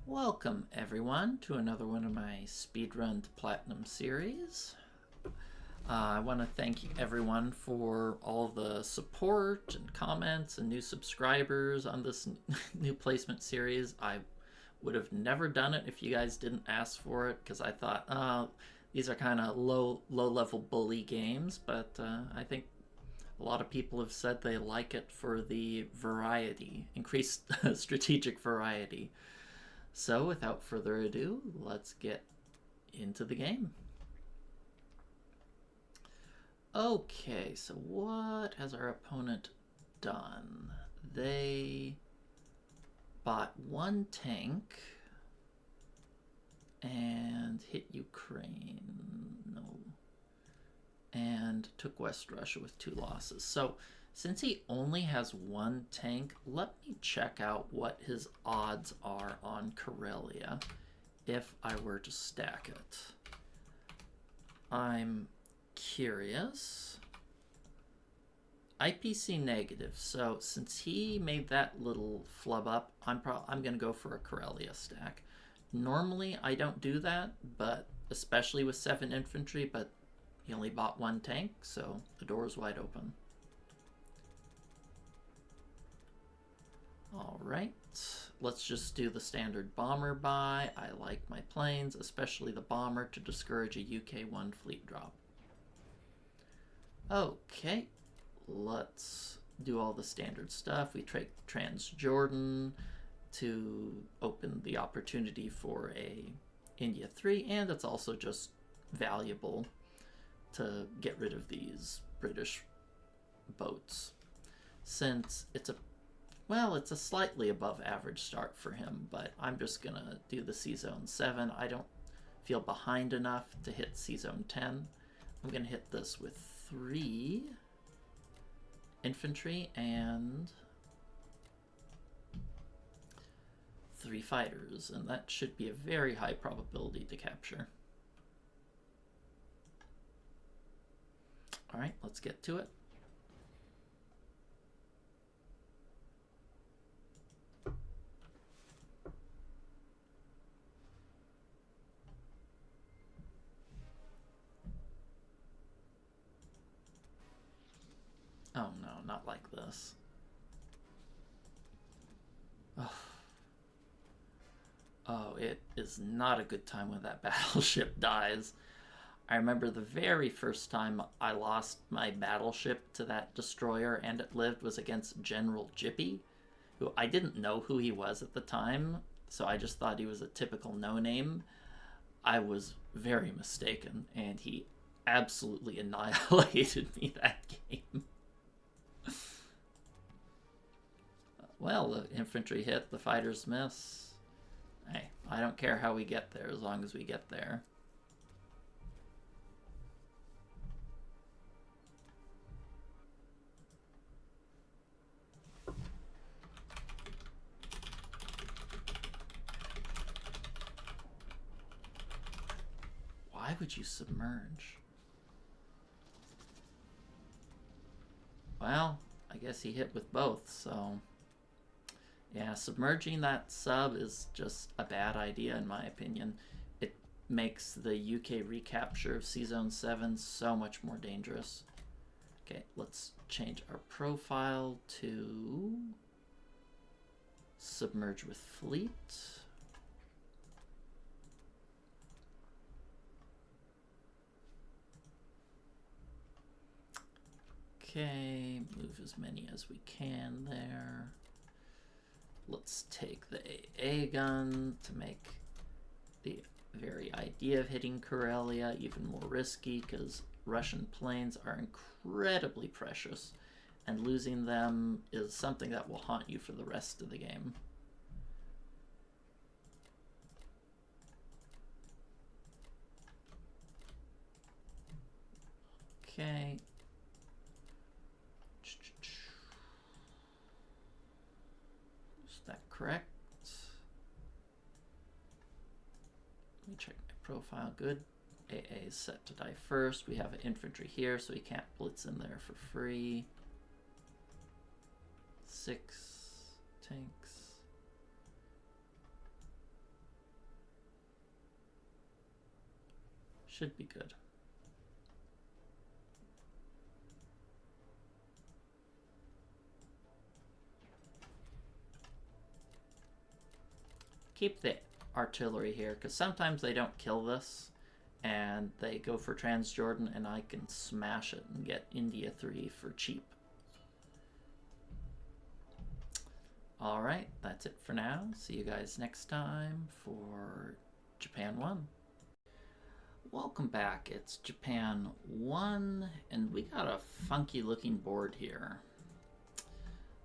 Welcome everyone to another one of my Speedrun to Platinum series. I want to thank everyone for all the support and comments and new subscribers on this new placement series. I would have never done it if you guys didn't ask for it, because I thought, these are kind of low level bully games, but I think a lot of people have said they like it for the variety, increased strategic variety. So without further ado, let's get into the game. Okay, so what has our opponent done? They bought one tank and hit Ukraine. No. And took West Russia with 2 losses. So since he only has one tank, let me check out what his odds are on Karelia if I were to stack it. I'm curious. IPC negative, so since he made that little flub up, I'm going to go for a Karelia stack. Normally I don't do that, but especially with 7 infantry, but he only bought one tank, so the door is wide open. Alright, let's just do the standard bomber buy. I like my planes, especially the bomber, to discourage a UK-1 fleet drop. Okay, let's do all the standard stuff. We trade Transjordan to open the opportunity for a India 3, and it's also just valuable to get rid of these British boats, since it's a slightly above average start for him, but I'm just gonna do the C-Zone 7. I don't feel behind enough to hit C-Zone 10. I'm gonna hit this with 3 infantry and 3 fighters, and that should be a very high probability to capture. Alright, let's get to it. Oh no, not like this. Oh, it is not a good time when that battleship dies. I remember the very first time I lost my battleship to that destroyer and it lived was against General Jippy, who I didn't know who he was at the time, so I just thought he was a typical no-name. I was very mistaken, and he absolutely annihilated me that game. Well, the infantry hit, the fighters miss. Hey, I don't care how we get there as long as we get there. Why would you submerge? Well, I guess he hit with both, so yeah, submerging that sub is just a bad idea in my opinion. It makes the UK recapture of C-Zone 7 so much more dangerous. Okay, let's change our profile to submerge with fleet. Okay, move as many as we can there. Let's take the AA gun to make the very idea of hitting Karelia even more risky, because Russian planes are incredibly precious, and losing them is something that will haunt you for the rest of the game. Okay. Is that correct? Let me check my profile. Good. AA is set to die first. We have an infantry here, so he can't blitz in there for free. 6 tanks. Should be good. Keep the artillery here, because sometimes they don't kill this, and they go for Transjordan, and I can smash it and get India 3 for cheap. Alright, that's it for now. See you guys next time for Japan 1. Welcome back. It's Japan 1, and we got a funky looking board here.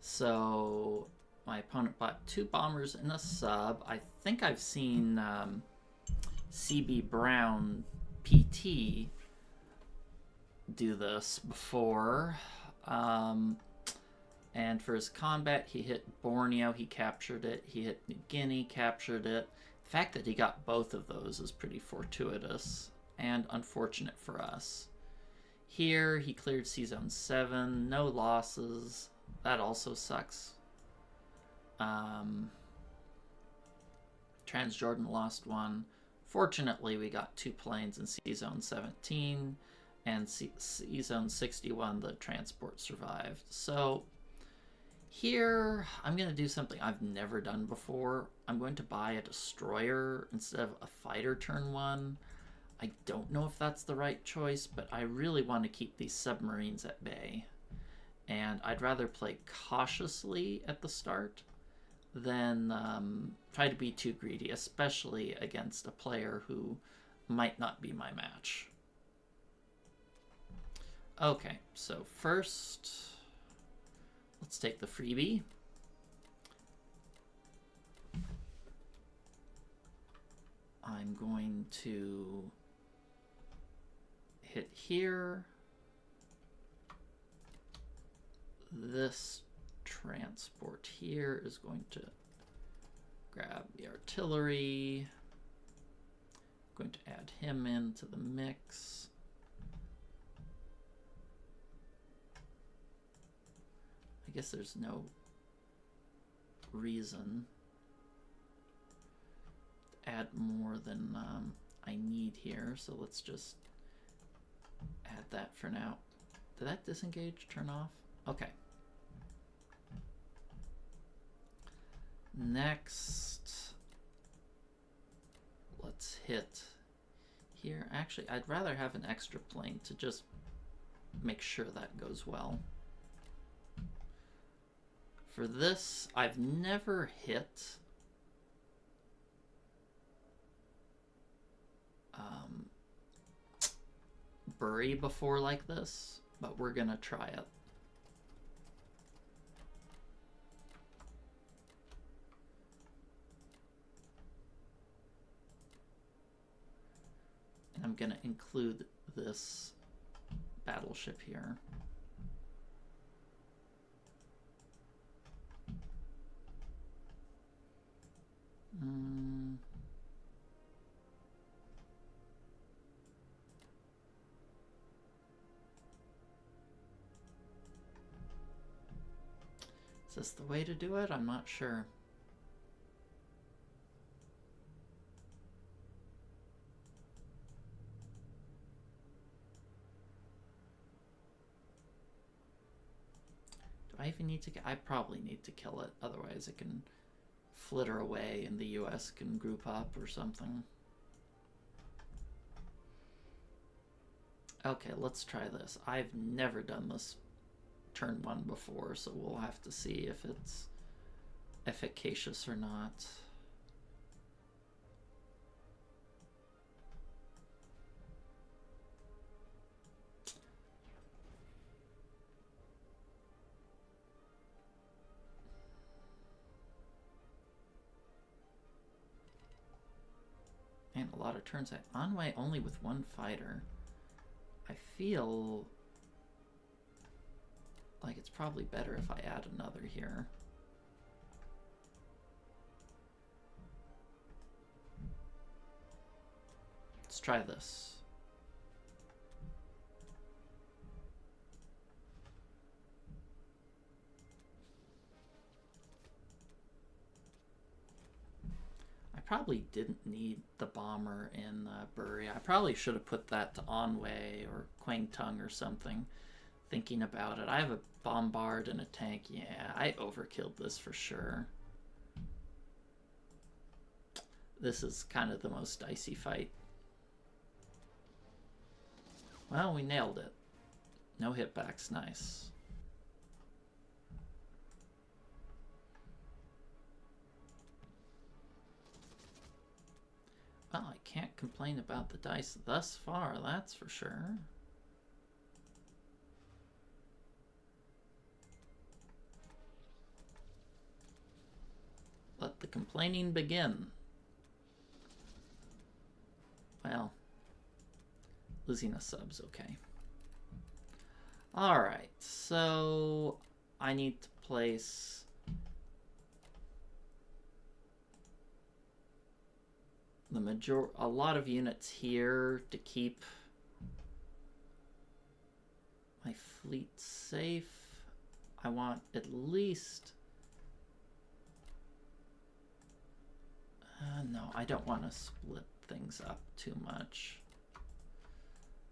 So my opponent bought 2 bombers and a sub. I think I've seen CB Brown PT do this before. And for his combat, he hit Borneo, he captured it. He hit New Guinea, captured it. The fact that he got both of those is pretty fortuitous and unfortunate for us. Here, he cleared C-Zone 7, no losses. That also sucks. Transjordan lost 1. Fortunately, we got 2 planes in C-Zone 17, and C-Zone 61, the transport survived. So here, I'm going to do something I've never done before. I'm going to buy a destroyer instead of a fighter turn 1. I don't know if that's the right choice, but I really want to keep these submarines at bay. And I'd rather play cautiously at the start than try to be too greedy, especially against a player who might not be my match. Okay, so first, let's take the freebie. I'm going to hit here. This transport here is going to grab the artillery. I'm going to add him into the mix. I guess there's no reason to add more than I need here, so let's just add that for now. Did that disengage turn off? Okay. Next, let's hit here. Actually, I'd rather have an extra plane to just make sure that goes well. For this, I've never hit Bury before like this, but we're gonna try it. And I'm gonna include this battleship here. Is this the way to do it? I'm not sure. Do I even need to? I probably need to kill it, otherwise it can flitter away and the US can group up or something. Okay, let's try this. I've never done this turn 1 before, so we'll have to see if it's efficacious or not. And a lot of turns at Anwei only with 1 fighter. I feel like it's probably better if I add another here. Let's try this. probably didn't need the bomber in Bury. I probably should have put that to Onway or Kwangtung or something, thinking about it. I have a bombard and a tank. Yeah, I overkilled this for sure. This is kind of the most dicey fight. Well, we nailed it. No hitbacks, nice. Well, I can't complain about the dice thus far, that's for sure. Let the complaining begin. Well, losing a sub's okay. Alright, so I need to place a lot of units here to keep my fleet safe. I want at least... no, I don't want to split things up too much.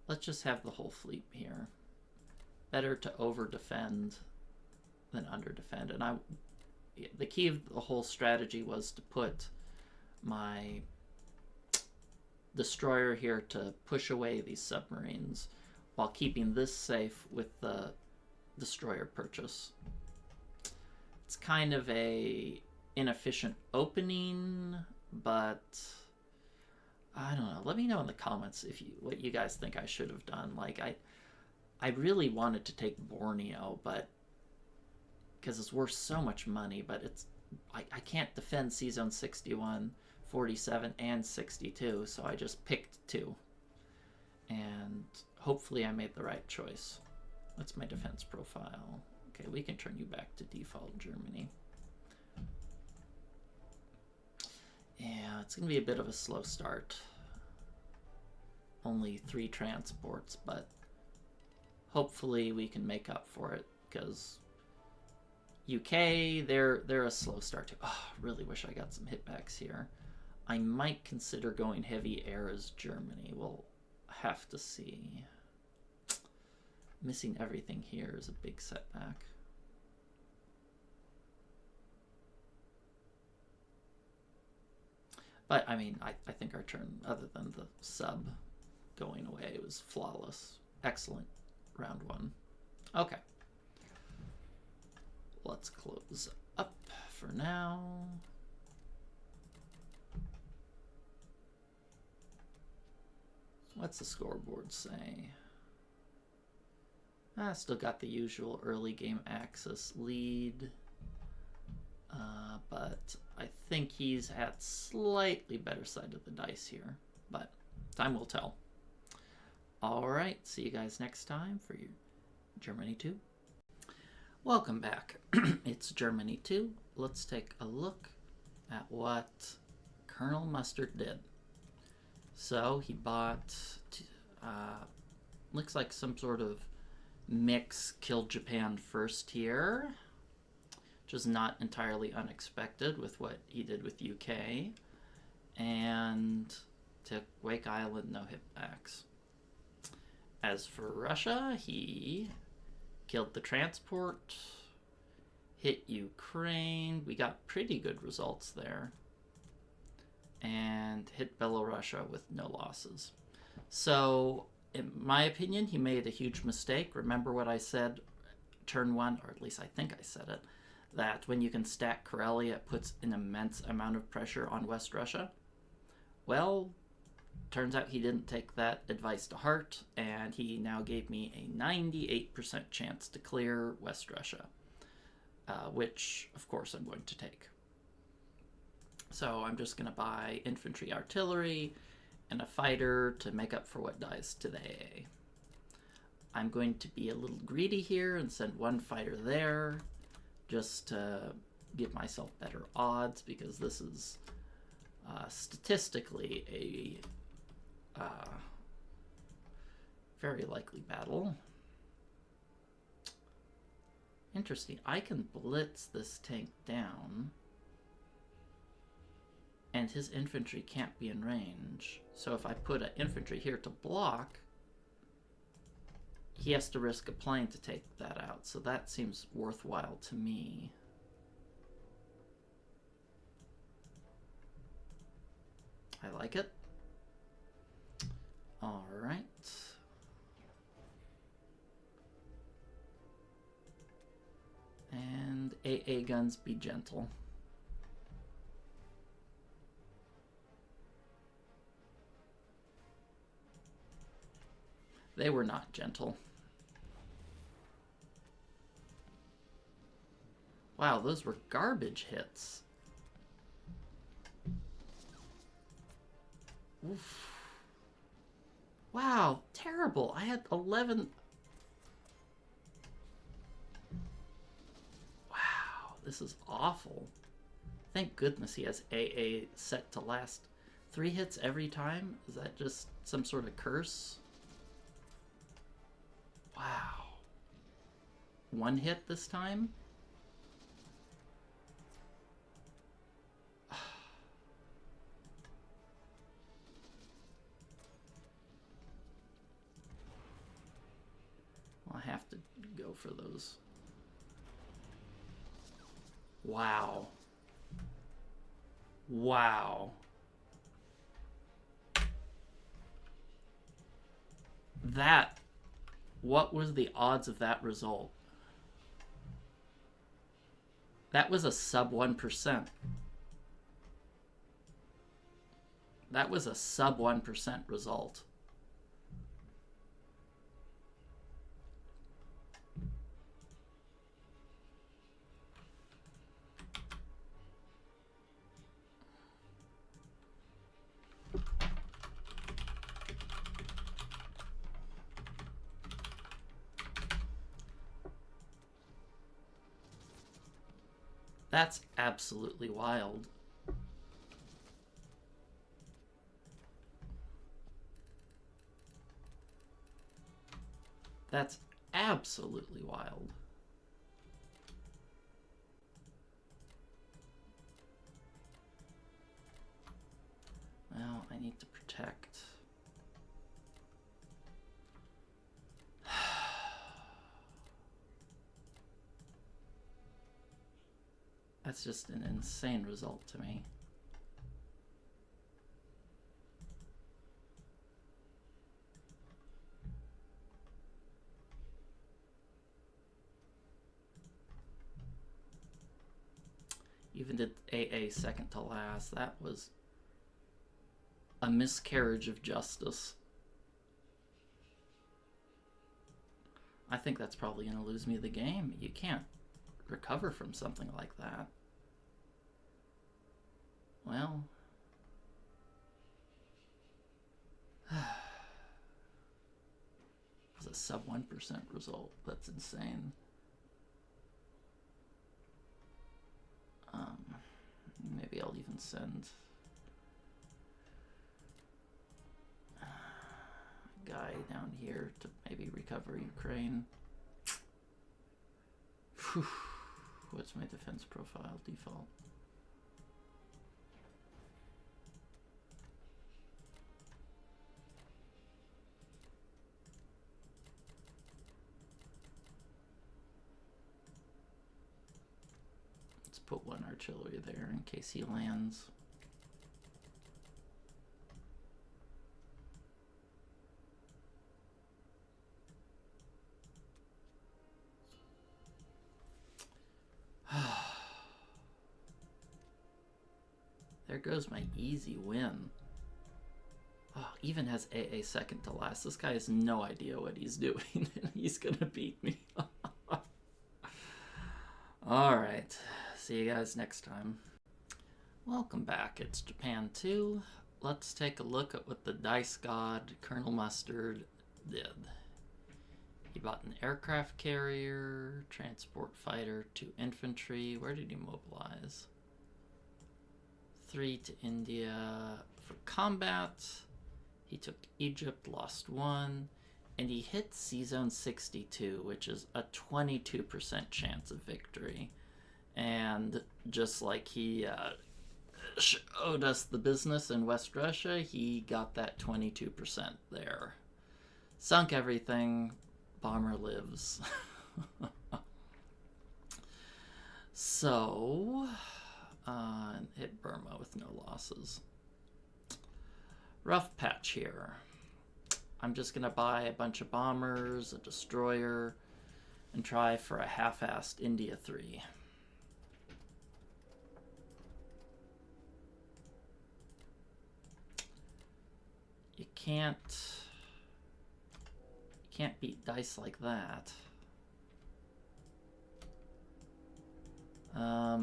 Let's just have the whole fleet here. Better to over-defend than under-defend. And the key of the whole strategy was to put my destroyer here to push away these submarines while keeping this safe with the destroyer purchase. It's kind of a inefficient opening, but I don't know. Let me know in the comments if what you guys think I should have done. Like I really wanted to take Borneo, but because it's worth so much money, but I can't defend C-Zone 61, 47, and 62, so I just picked 2. And hopefully I made the right choice. That's my defense profile. Okay, we can turn you back to default Germany. Yeah, it's going to be a bit of a slow start. Only 3 transports, but hopefully we can make up for it, because UK, they're a slow start too. Oh, really wish I got some hitbacks here. I might consider going heavy air as Germany. We'll have to see. Missing everything here is a big setback. But, I mean, I think our turn, other than the sub going away, was flawless. Excellent round 1. Okay. Let's close up for now. What's the scoreboard say? Still got the usual early game Axis lead. But I think he's at slightly better side of the dice here. But time will tell. Alright, see you guys next time for your Germany 2. Welcome back. It's Germany 2. Let's take a look at what Colonel Mustard did. So he bought, looks like some sort of mix, killed Japan first here, which is not entirely unexpected with what he did with UK, and took Wake Island, no hitbacks. As for Russia, he killed the transport, hit Ukraine, we got pretty good results there, and hit Belarusia with no losses. So, in my opinion, he made a huge mistake. Remember what I said turn 1, or at least I think I said it, that when you can stack Karelia, it puts an immense amount of pressure on West Russia? Well, turns out he didn't take that advice to heart, and he now gave me a 98% chance to clear West Russia, which, of course, I'm going to take. So I'm just going to buy infantry artillery and a fighter to make up for what dies to the AA. I'm going to be a little greedy here and send 1 fighter there just to give myself better odds, because this is statistically a very likely battle. Interesting. I can blitz this tank down. And his infantry can't be in range. So if I put an infantry here to block, he has to risk a plane to take that out. So that seems worthwhile to me. I like it. All right. And AA guns, be gentle. They were not gentle. Wow, those were garbage hits. Oof. Wow, terrible. I had 11. Wow, this is awful. Thank goodness he has AA set to last 3 hits every time. Is that just some sort of curse? Wow. 1 hit this time? Well, I have to go for those. Wow. Wow. That, what was the odds of that result? That was a sub 1%. That was a sub 1% result. That's absolutely wild. That's absolutely wild. Well, I need to protect. That's just an insane result to me. Even did AA second to last. That was a miscarriage of justice. I think that's probably going to lose me the game. You can't recover from something like that. Well, it was a sub 1% result. That's insane. Maybe I'll even send a guy down here to maybe recover Ukraine. Whew. What's my defense profile default? Let's put 1 artillery there in case he lands. There goes my easy win. Oh, even has AA second to last. This guy has no idea what he's doing. He's gonna beat me. Alright, see you guys next time. Welcome back, it's Japan 2. Let's take a look at what the dice god, Colonel Mustard, did. He bought an aircraft carrier, transport fighter, 2 infantry. Where did he mobilize? 3 to India for combat. He took Egypt, lost 1, and he hit C-Zone 62, which is a 22% chance of victory. And just like he showed us the business in West Russia. He got that 22% there. Sunk everything. Bomber lives. So, hit Burma with no losses. Rough patch here. I'm just going to buy a bunch of bombers, a destroyer, and try for a half-assed India 3. You can't beat dice like that. I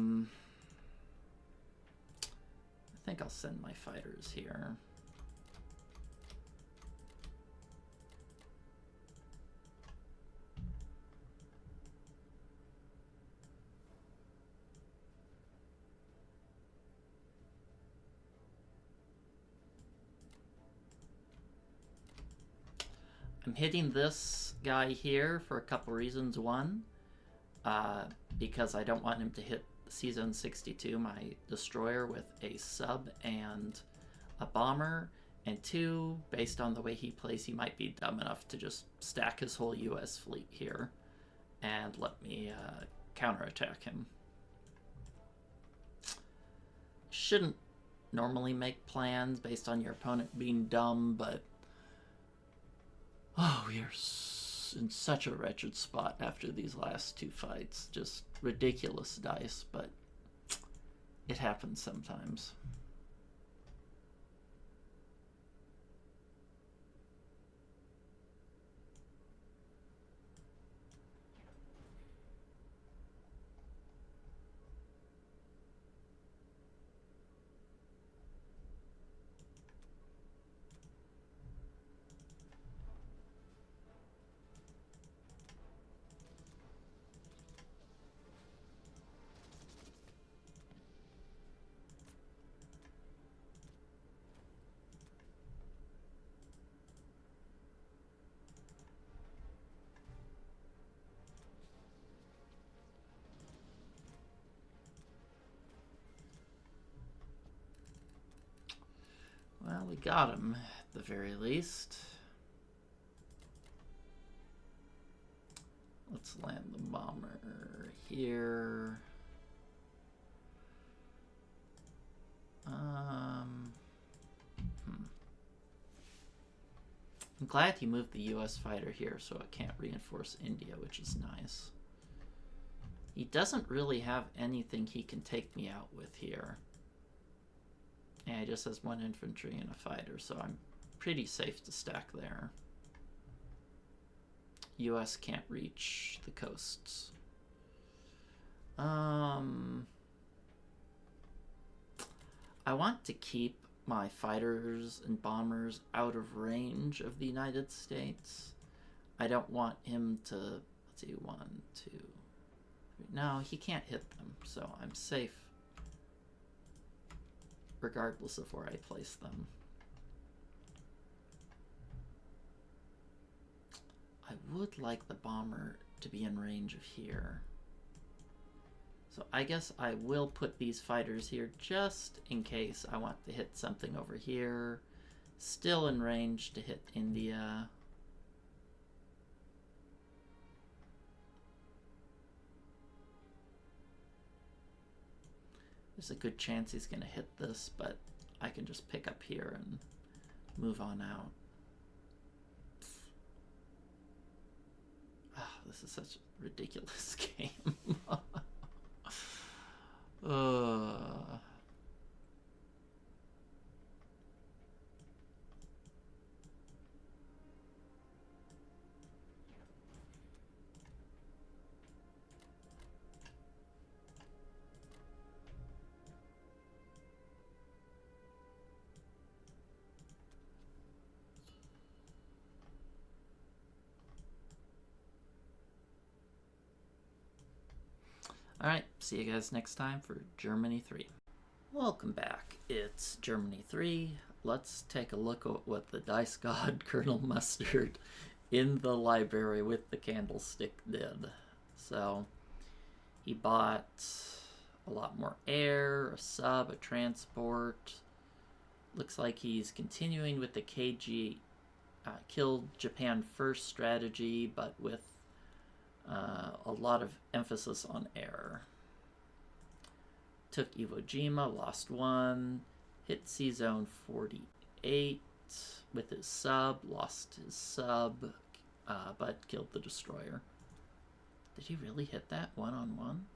think I'll send my fighters here. I'm hitting this guy here for a couple reasons. One, because I don't want him to hit Season 62, my destroyer, with a sub and a bomber. And two, based on the way he plays, he might be dumb enough to just stack his whole US fleet here and let me counterattack him. Shouldn't normally make plans based on your opponent being dumb, but oh, we are in such a wretched spot after these last two fights. Just ridiculous dice, but it happens sometimes. Well, we got him, at the very least. Let's land the bomber here. I'm glad he moved the US fighter here so it can't reinforce India, which is nice. He doesn't really have anything he can take me out with here. Yeah, he just has one infantry and a fighter, so I'm pretty safe to stack there. US can't reach the coasts. I want to keep my fighters and bombers out of range of the United States. I don't want him to, let's see, 1, 2, 3. No, he can't hit them, so I'm safe regardless of where I place them. I would like the bomber to be in range of here. So I guess I will put these fighters here just in case I want to hit something over here. Still in range to hit India. There's a good chance he's going to hit this, but I can just pick up here and move on out. Oh, this is such a ridiculous game. Alright, see you guys next time for Germany 3. Welcome back. It's Germany 3. Let's take a look at what the dice god Colonel Mustard in the library with the candlestick did. So, he bought a lot more air, a sub, a transport. Looks like he's continuing with the KG killed Japan first strategy, but with a lot of emphasis on air. Took Iwo Jima, lost 1, hit Sea Zone 48 with his sub, lost his sub, but killed the destroyer. Did he really hit that one-on-one?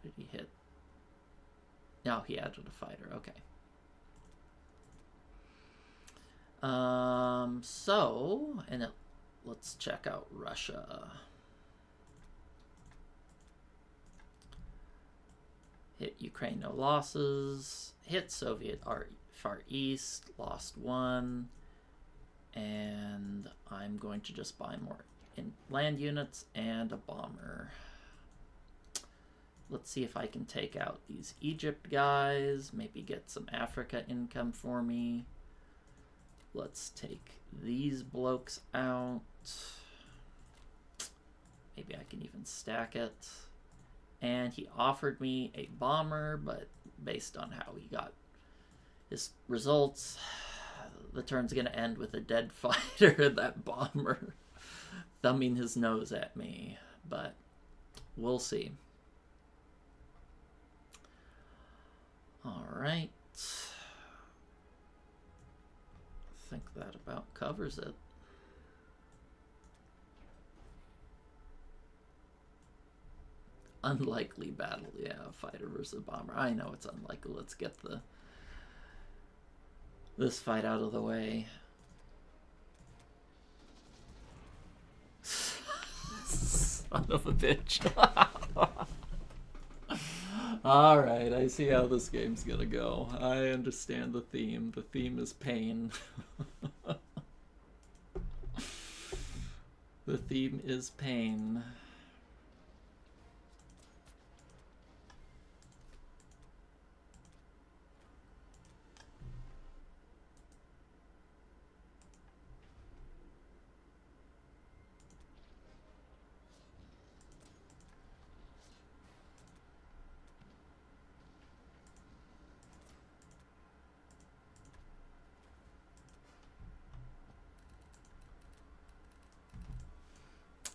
Did he hit? No, he added a fighter. Okay. Let's check out Russia. Hit Ukraine, no losses. Hit Soviet Far East, lost 1. And I'm going to just buy more in land units and a bomber. Let's see if I can take out these Egypt guys, maybe get some Africa income for me. Let's take these blokes out. Maybe I can even stack it. And he offered me a bomber, but based on how he got his results, the turn's going to end with a dead fighter, that bomber thumbing his nose at me. But we'll see. All right. I think that about covers it. Unlikely battle. Yeah, fighter versus bomber. I know it's unlikely. Let's get this fight out of the way. Son of a bitch. Alright, I see how this game's gonna go. I understand the theme. The theme is pain. The theme is pain.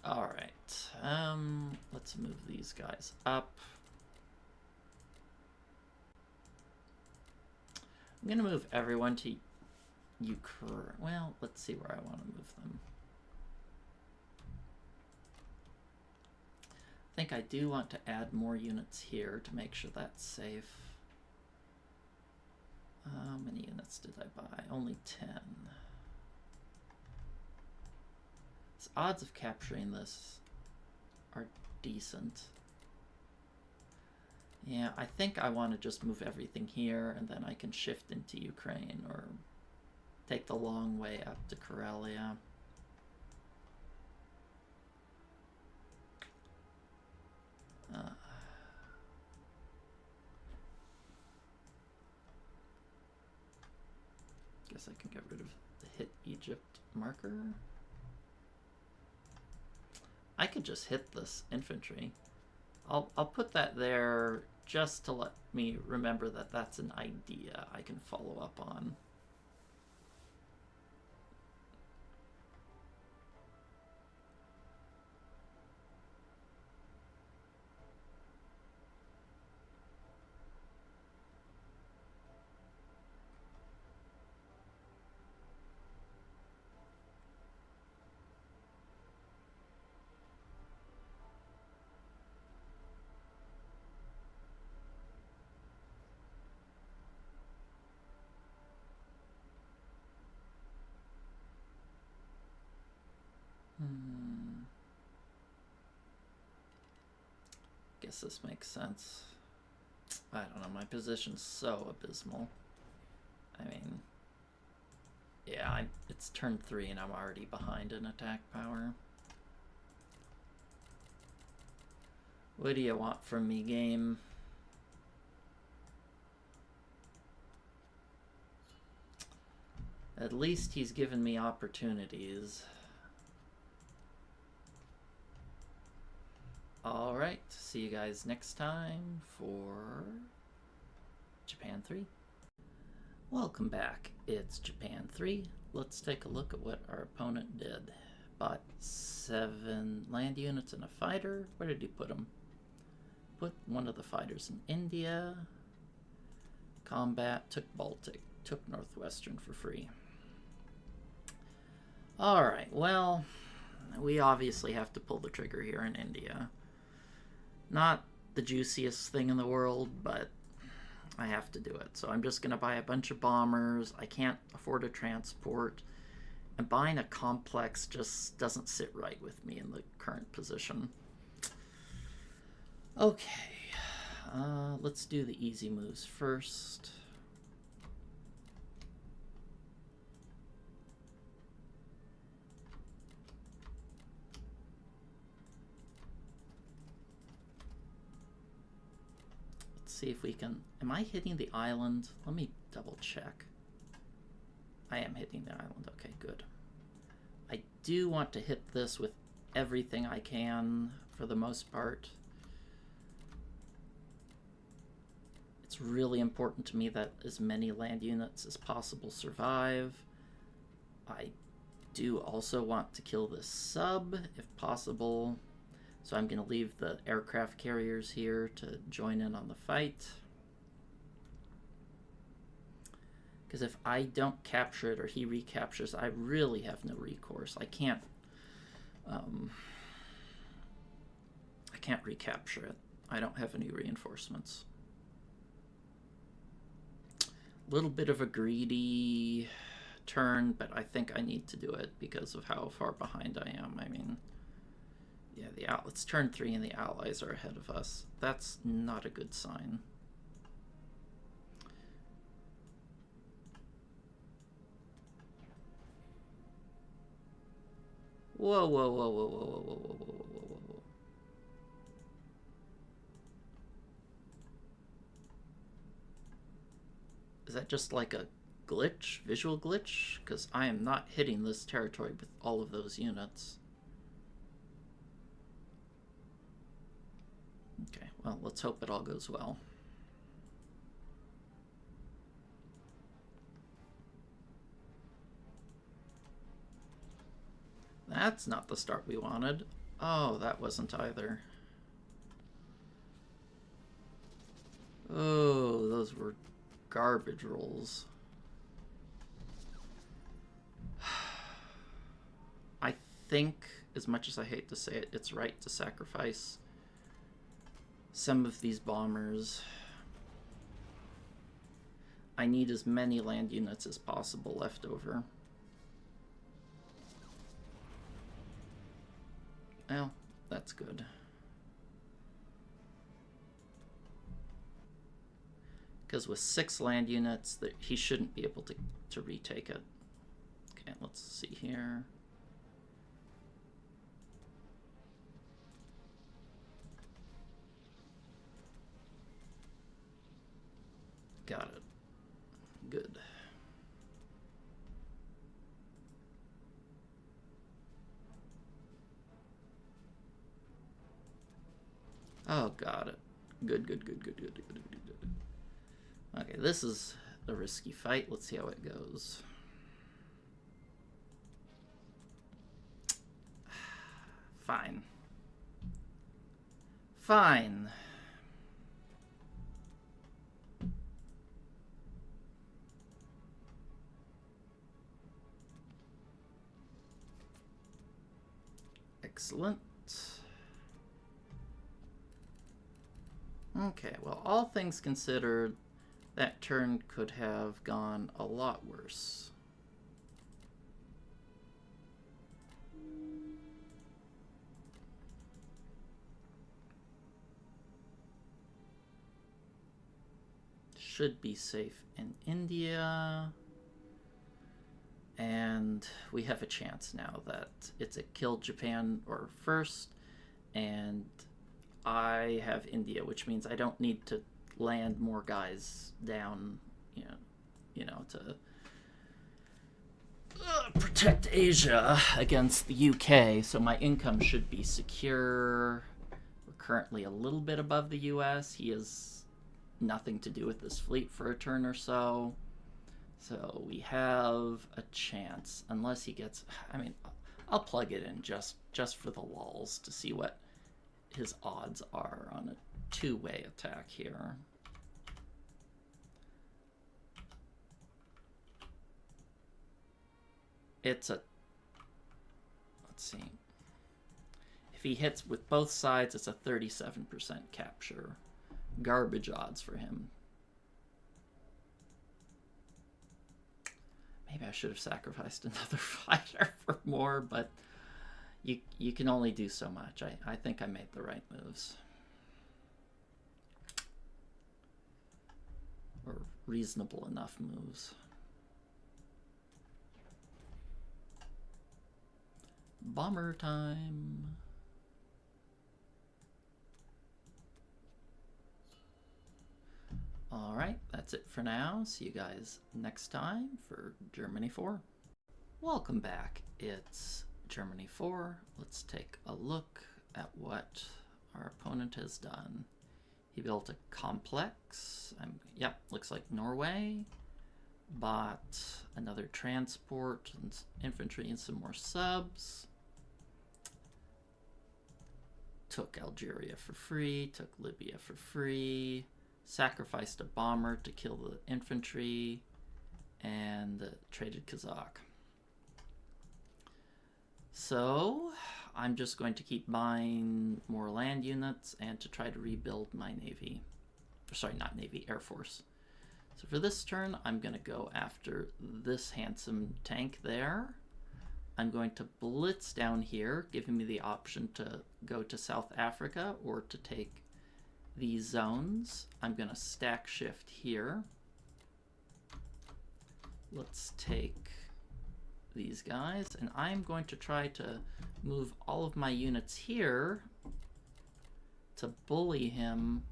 Alright, let's move these guys up. I'm going to move everyone to Ukraine. Well, let's see where I want to move them. I think I do want to add more units here to make sure that's safe. How many units did I buy? Only 10. Odds of capturing this are decent. Yeah, I think I want to just move everything here and then I can shift into Ukraine or take the long way up to Karelia. Guess I can get rid of the hit Egypt marker. I could just hit this infantry. I'll put that there just to let me remember that that's an idea I can follow up on. Guess this makes sense. I don't know, my position's so abysmal. I mean, yeah, it's turn 3 and I'm already behind in attack power. What do you want from me, game? At least he's given me opportunities. All right. right, see you guys next time for Japan 3. Welcome back. It's Japan 3. Let's take a look at what our opponent did. Bought 7 land units and a fighter. Where did he put them? Put one of the fighters in India. Combat, took Baltic, took Northwestern for free. Alright, well, we obviously have to pull the trigger here in India. Not the juiciest thing in the world, but I have to do it. So I'm just going to buy a bunch of bombers. I can't afford a transport. And buying a complex just doesn't sit right with me in the current position. Okay, let's do the easy moves first. Let's see if we can... Am I hitting the island? Let me double check. I am hitting the island. Okay, good. I do want to hit this with everything I can for the most part. It's really important to me that as many land units as possible survive. I do also want to kill this sub if possible. So I'm going to leave the aircraft carriers here to join in on the fight. Because if I don't capture it or he recaptures, I really have no recourse. I can't recapture it. I don't have any reinforcements. A little bit of a greedy turn, but I think I need to do it because of how far behind I am. I mean, yeah, it's turn 3 and the allies are ahead of us. That's not a good sign. Whoa, whoa, whoa, whoa, whoa, whoa, whoa, whoa, whoa, whoa, whoa. Is that just like a glitch, visual glitch? Because I am not hitting this territory with all of those units. Okay, well, let's hope it all goes well. That's not the start we wanted. Oh, that wasn't either. Oh, those were garbage rolls. I think, as much as I hate to say it, it's right to sacrifice some of these bombers. I need as many land units as possible left over. Well, that's good. Because with 6 land units, he shouldn't be able to retake it. Okay, let's see here. Got it. Good. Oh, got it. Good, good, good, good, good, good, good, good. Okay, this is a risky fight. Let's see how it goes. Fine. Fine. Excellent. Okay, well, all things considered, that turn could have gone a lot worse. Should be safe in India. And we have a chance now that it's a kill Japan or first, and I have India, which means I don't need to land more guys down, you know, to protect Asia against the UK. So my income should be secure. We're currently a little bit above the US. He has nothing to do with this fleet for a turn or so. So we have a chance, unless he gets... I mean, I'll plug it in just for the lulz to see what his odds are on a two-way attack here. It's a... Let's see. If he hits with both sides, it's a 37% capture. Garbage odds for him. Maybe I should have sacrificed another fighter for more, but you can only do so much. I think I made the right moves. Or reasonable enough moves. Bomber time. Alright, that's it for now. See you guys next time for Germany 4. Welcome back. It's Germany 4. Let's take a look at what our opponent has done. He built a complex. Yep, looks like Norway. Bought another transport and infantry and some more subs. Took Algeria for free. Took Libya for free. Sacrificed a bomber to kill the infantry, and traded Kazakh. So I'm just going to keep buying more land units and to try to rebuild my navy. Sorry, not navy, air force. So for this turn, I'm going to go after this handsome tank there. I'm going to blitz down here, giving me the option to go to South Africa or to take these zones. I'm going to stack shift here. Let's take these guys, and I'm going to try to move all of my units here to bully him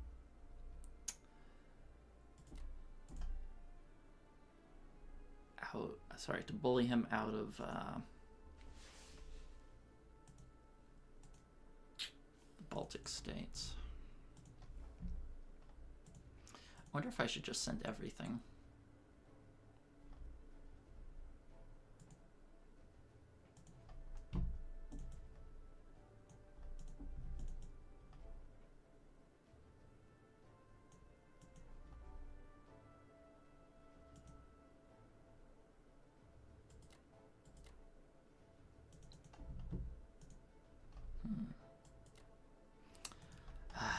out. Sorry, to bully him out of the Baltic states. I wonder if I should just send everything.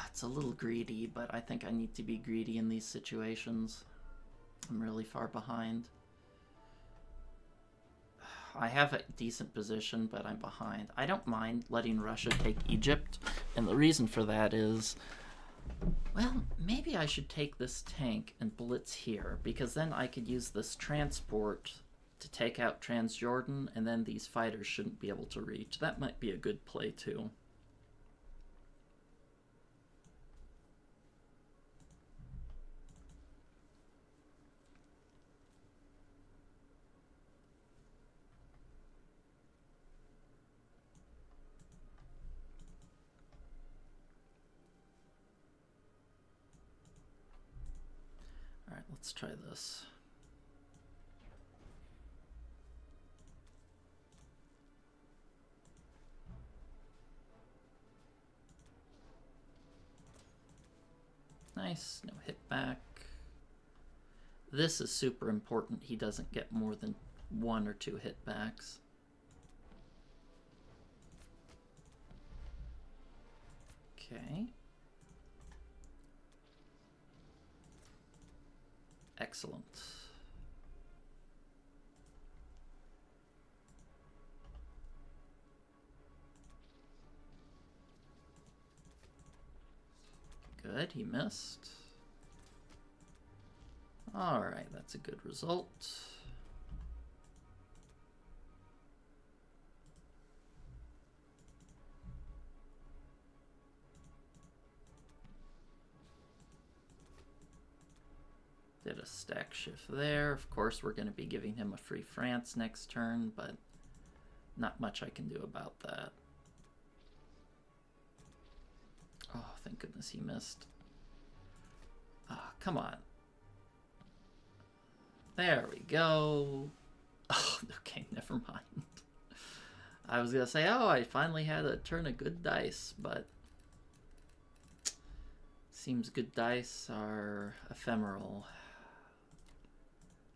It's a little greedy, but I think I need to be greedy in these situations. I'm really far behind. I have a decent position, but I'm behind. I don't mind letting Russia take Egypt, and the reason for that is, well, maybe I should take this tank and blitz here, because then I could use this transport to take out Transjordan, and then these fighters shouldn't be able to reach. That might be a good play, too. Let's try this. Nice, no hit back. This is super important. He doesn't get more than 1 or 2 hit backs. Okay. Excellent. Good, he missed. All right, that's a good result. Did a stack shift there. Of course, we're going to be giving him a free France next turn, but not much I can do about that. Oh, thank goodness he missed. Ah, come on. There we go. Oh, okay, never mind. I was gonna say, oh, I finally had a turn of good dice, but seems good dice are ephemeral.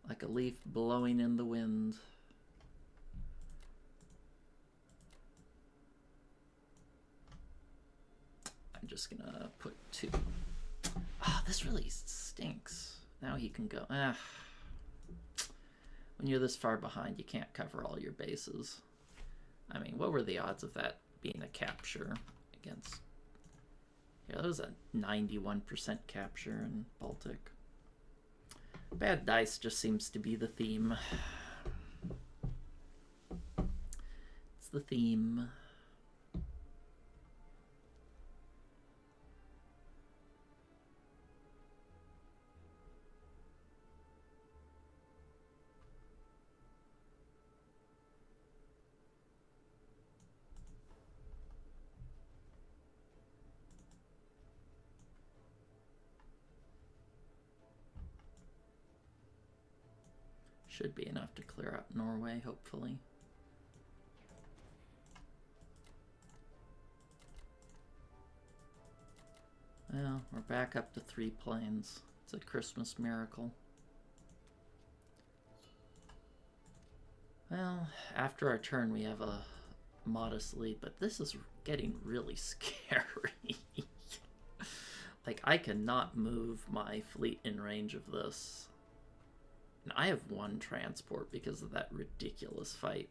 Like a leaf blowing in the wind. I'm just gonna put 2. Ah, this really stinks. Now he can go. Ah. When you're this far behind, you can't cover all your bases. I mean, what were the odds of that being a capture against... Yeah, that was a 91% capture in Baltic. Bad dice just seems to be the theme. It's the theme. Should be enough to clear out Norway, hopefully. Well, we're back up to 3 planes. It's a Christmas miracle. Well, after our turn we have a modest lead, but this is getting really scary. Like, I cannot move my fleet in range of this. And I have 1 transport because of that ridiculous fight.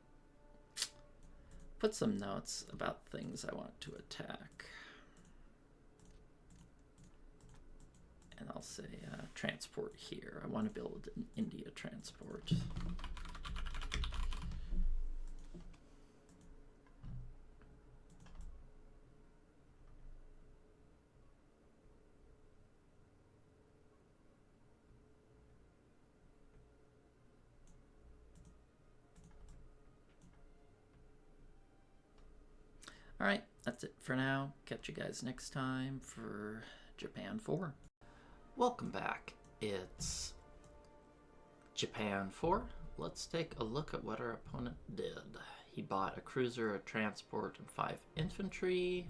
Put some notes about things I want to attack. And I'll say transport here. I want to build an India transport. Alright, that's it for now. Catch you guys next time for Japan 4. Welcome back. It's Japan 4. Let's take a look at what our opponent did. He bought a cruiser, a transport, and 5 infantry.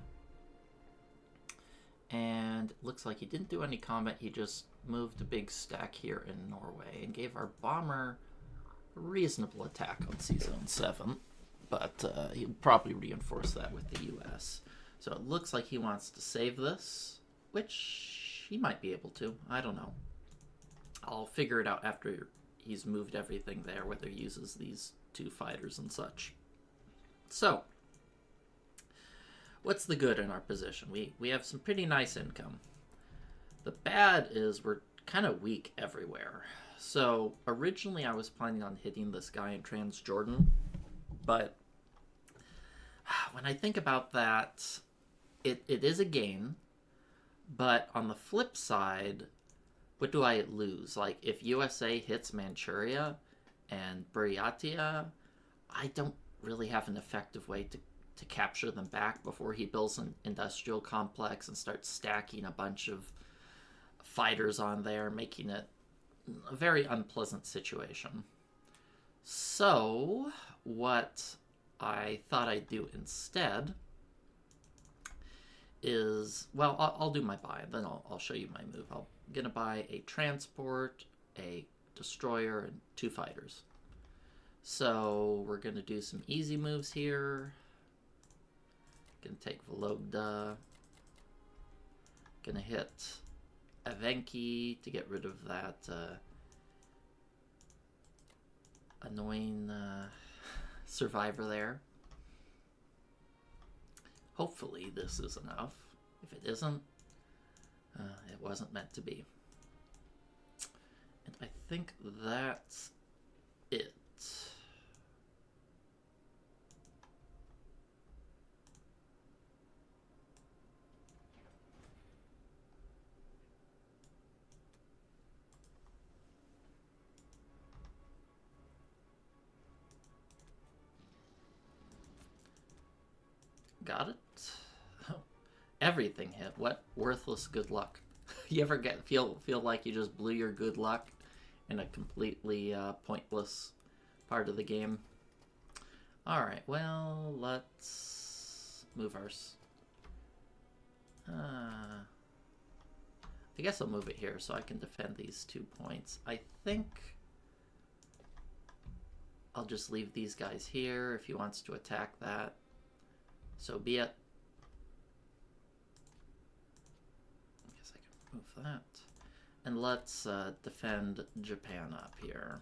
And it looks like he didn't do any combat. He just moved a big stack here in Norway and gave our bomber a reasonable attack on Sea Zone 7. But he'll probably reinforce that with the US. So it looks like he wants to save this, which he might be able to. I don't know. I'll figure it out after he's moved everything there, whether he uses these 2 fighters and such. So, what's the good in our position? We have some pretty nice income. The bad is we're kind of weak everywhere. So, originally I was planning on hitting this guy in Transjordan, but when I think about that, it is a gain, but on the flip side, what do I lose? Like, if USA hits Manchuria and Buryatia, I don't really have an effective way to capture them back before he builds an industrial complex and starts stacking a bunch of fighters on there, making it a very unpleasant situation. So, what I thought I'd do instead is, well, I'll do my buy, then I'll show you my move. I'm going to buy a transport, a destroyer, and 2 fighters. So we're going to do some easy moves here. Going to take Vologda. Going to hit Evenki to get rid of that annoying survivor there. Hopefully this is enough. If it isn't, it wasn't meant to be. And I think that's it. Got it? Everything hit. What worthless good luck. You ever feel like you just blew your good luck in a completely pointless part of the game? All right, well, let's move ours. I guess I'll move it here so I can defend these 2 points. I think I'll just leave these guys here. If he wants to attack that, so be it. I guess I can move that. And let's defend Japan up here.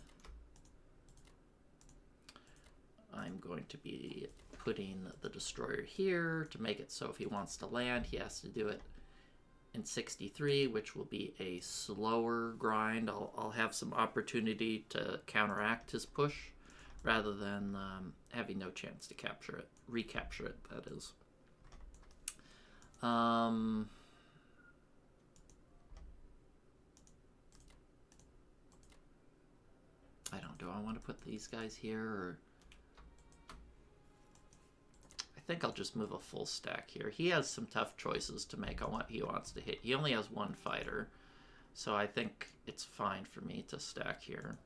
I'm going to be putting the destroyer here to make it so if he wants to land, he has to do it in 63, which will be a slower grind. I'll have some opportunity to counteract his push rather than having no chance to capture it, recapture it, that is. I don't, do I want to put these guys here, or I think I'll just move a full stack here. He has some tough choices to make on what he wants to hit. He only has 1 fighter, so I think it's fine for me to stack here.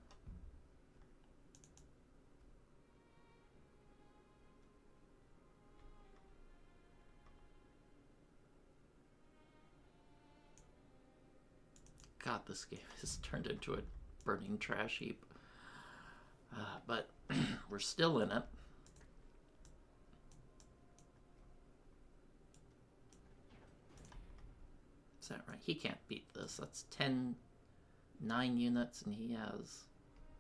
God, this game has turned into a burning trash heap. But we're still in it. Is that right? He can't beat this. That's 9 units, and he has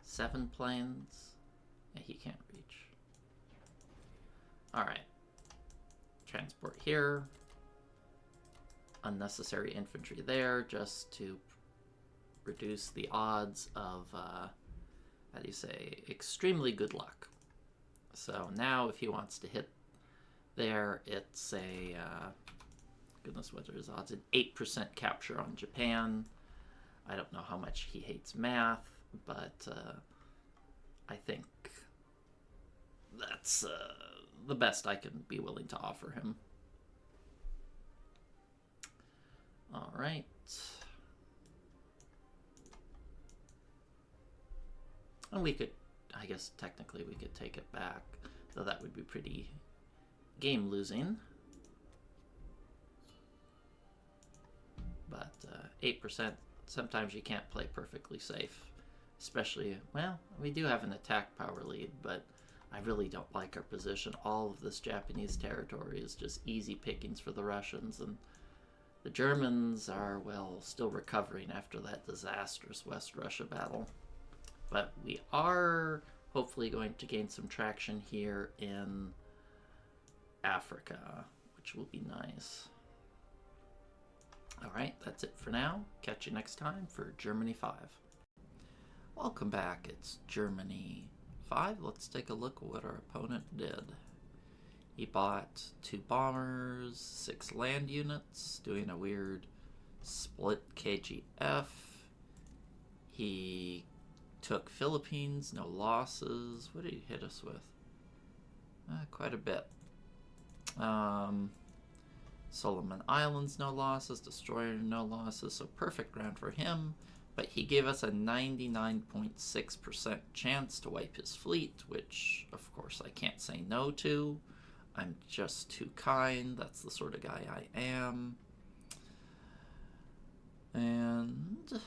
7 planes. Yeah, he can't reach. All right. Transport here. Unnecessary infantry there, just to reduce the odds of, how do you say, extremely good luck. So now if he wants to hit there, it's a, goodness, what are his odds? An 8% capture on Japan. I don't know how much he hates math, but I think that's the best I can be willing to offer him. All right. And we could, I guess technically we could take it back, though that would be pretty game losing. But 8%, sometimes you can't play perfectly safe. Especially, well, we do have an attack power lead, but I really don't like our position. All of this Japanese territory is just easy pickings for the Russians, and the Germans are, well, still recovering after that disastrous West Russia battle. But we are hopefully going to gain some traction here in Africa, which will be nice. All right, that's it for now. Catch you next time for Germany 5. Welcome back. It's Germany 5. Let's take a look at what our opponent did. He bought 2 bombers, 6 land units, doing a weird split KGF. He took Philippines, no losses. What did he hit us with? Quite a bit. Solomon Islands, no losses. Destroyer, no losses. So perfect round for him. But he gave us a 99.6% chance to wipe his fleet, which, of course, I can't say no to. I'm just too kind. That's the sort of guy I am. And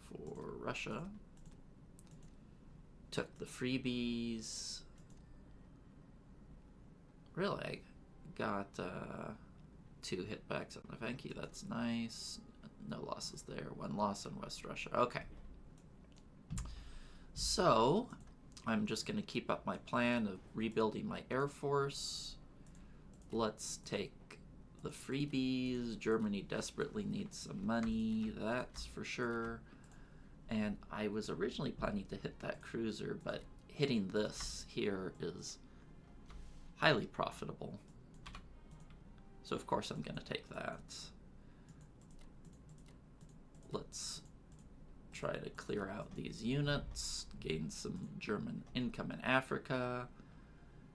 for Russia, took the freebies. Really, I got 2 hitbacks on Navenki. That's nice. No losses there. 1 loss in West Russia. Okay. So, I'm just going to keep up my plan of rebuilding my Air Force. Let's take the freebies. Germany desperately needs some money, that's for sure. And I was originally planning to hit that cruiser, but hitting this here is highly profitable. So of course I'm going to take that. Let's try to clear out these units, gain some German income in Africa,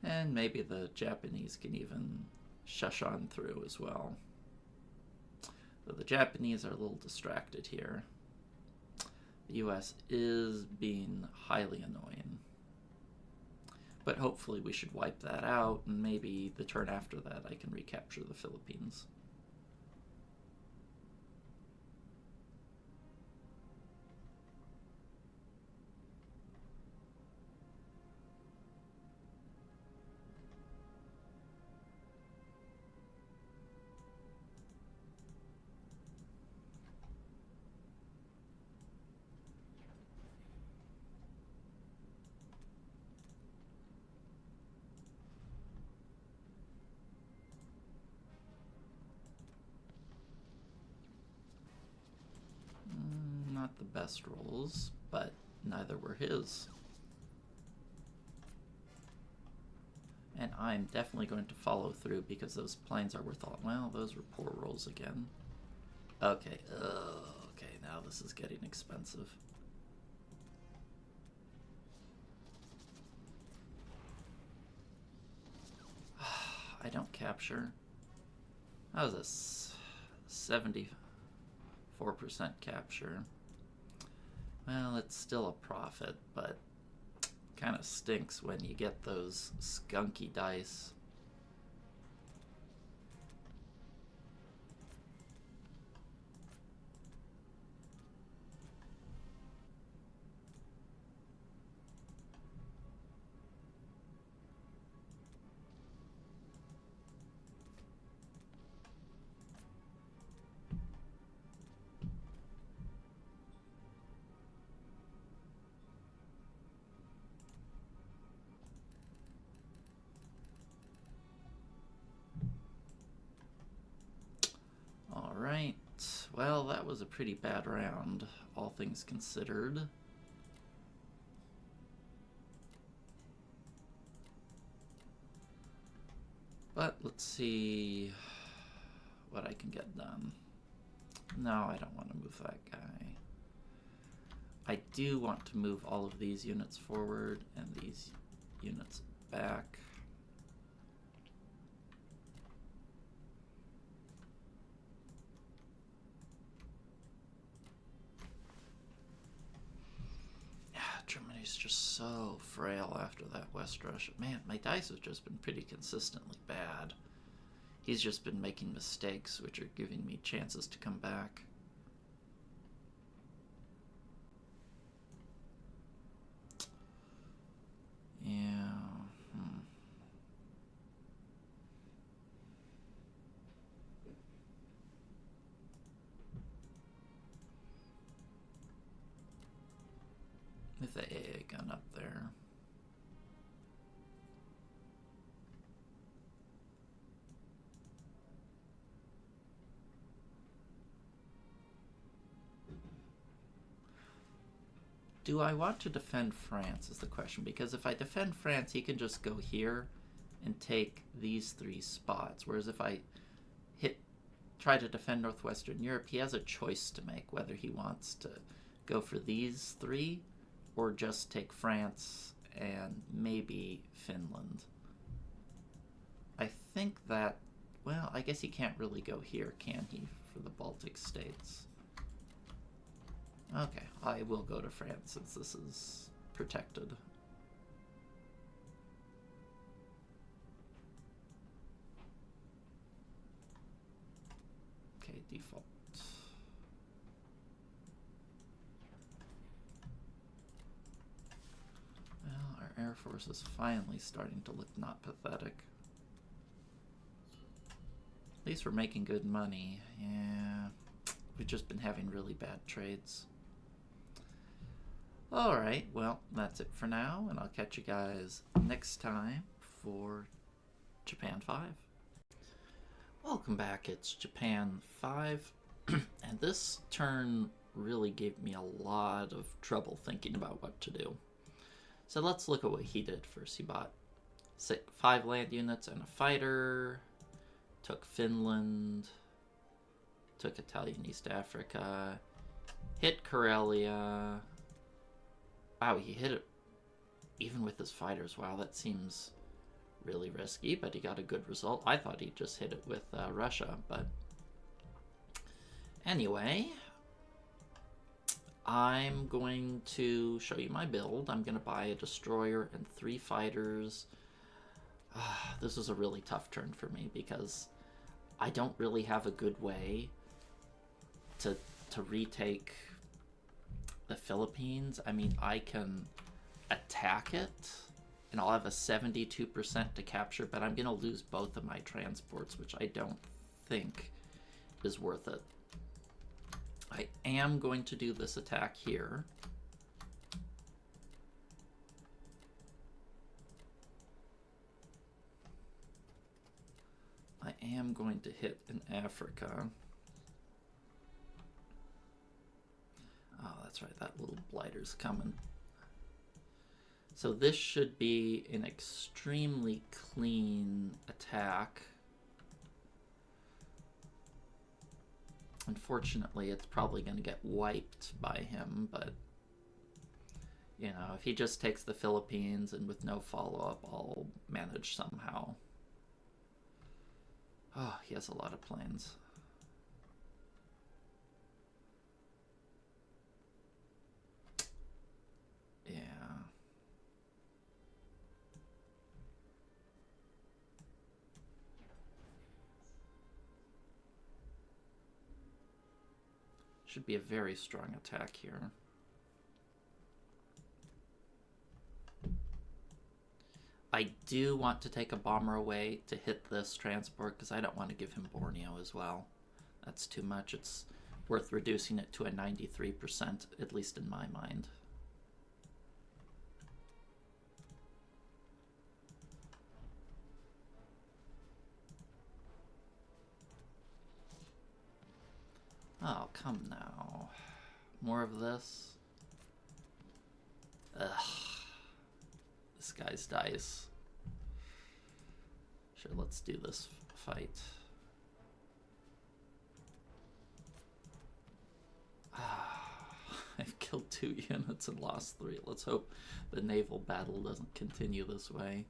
And maybe the Japanese can even shush on through as well. Though the Japanese are a little distracted here. The US is being highly annoying. But hopefully we should wipe that out, and maybe the turn after that I can recapture the Philippines. Not the best rolls, but neither were his. And I'm definitely going to follow through because those planes are worth all. Well, those were poor rolls again. Okay, okay, now this is getting expensive. I don't capture. That was a 74% capture. Well, it's still a profit, but kind of stinks when you get those skunky dice. Alright, well, that was a pretty bad round, all things considered. But let's see what I can get done. No, I don't want to move that guy. I do want to move all of these units forward and these units back. Germany's just so frail after that West Russia. Man, my dice have just been pretty consistently bad. He's just been making mistakes, which are giving me chances to come back. Yeah. With the AA gun up there. Do I want to defend France is the question, because if I defend France, he can just go here and take these 3 spots, whereas if I try to defend Northwestern Europe, he has a choice to make whether he wants to go for these 3 or just take France and maybe Finland. I think that, well, I guess he can't really go here, can he, for the Baltic states? Okay, I will go to France since this is protected. Okay, default. Well, our Air Force is finally starting to look not pathetic. At least we're making good money. Yeah, we've just been having really bad trades. Alright, well, that's it for now, and I'll catch you guys next time for Japan 5. Welcome back, it's Japan 5, and this turn really gave me a lot of trouble thinking about what to do. So let's look at what he did first. He bought 5 land units and a fighter, took Finland, took Italian East Africa, hit Karelia. Wow, he hit it even with his fighters. Wow, that seems really risky, but he got a good result. I thought he'd just hit it with Russia, but anyway, I'm going to show you my build. I'm going to buy a destroyer and 3 fighters. This is a really tough turn for me because I don't really have a good way to retake the Philippines. I mean, I can attack it and I'll have a 72% to capture, but I'm going to lose both of my transports, which I don't think is worth it. I am going to do this attack here. I am going to hit in Africa. Oh, that's right, that little blighter's coming. So this should be an extremely clean attack. Unfortunately, it's probably going to get wiped by him, but you know, if he just takes the Philippines and with no follow-up, I'll manage somehow. Oh, he has a lot of planes. Yeah. Should be a very strong attack here. I do want to take a bomber away to hit this transport because I don't want to give him Borneo as well. That's too much. It's worth reducing it to a 93%, at least in my mind. Oh, come now. More of this? Ugh. This guy's dice. Sure, let's do this fight. I've killed 2 units and lost 3. Let's hope the naval battle doesn't continue this way.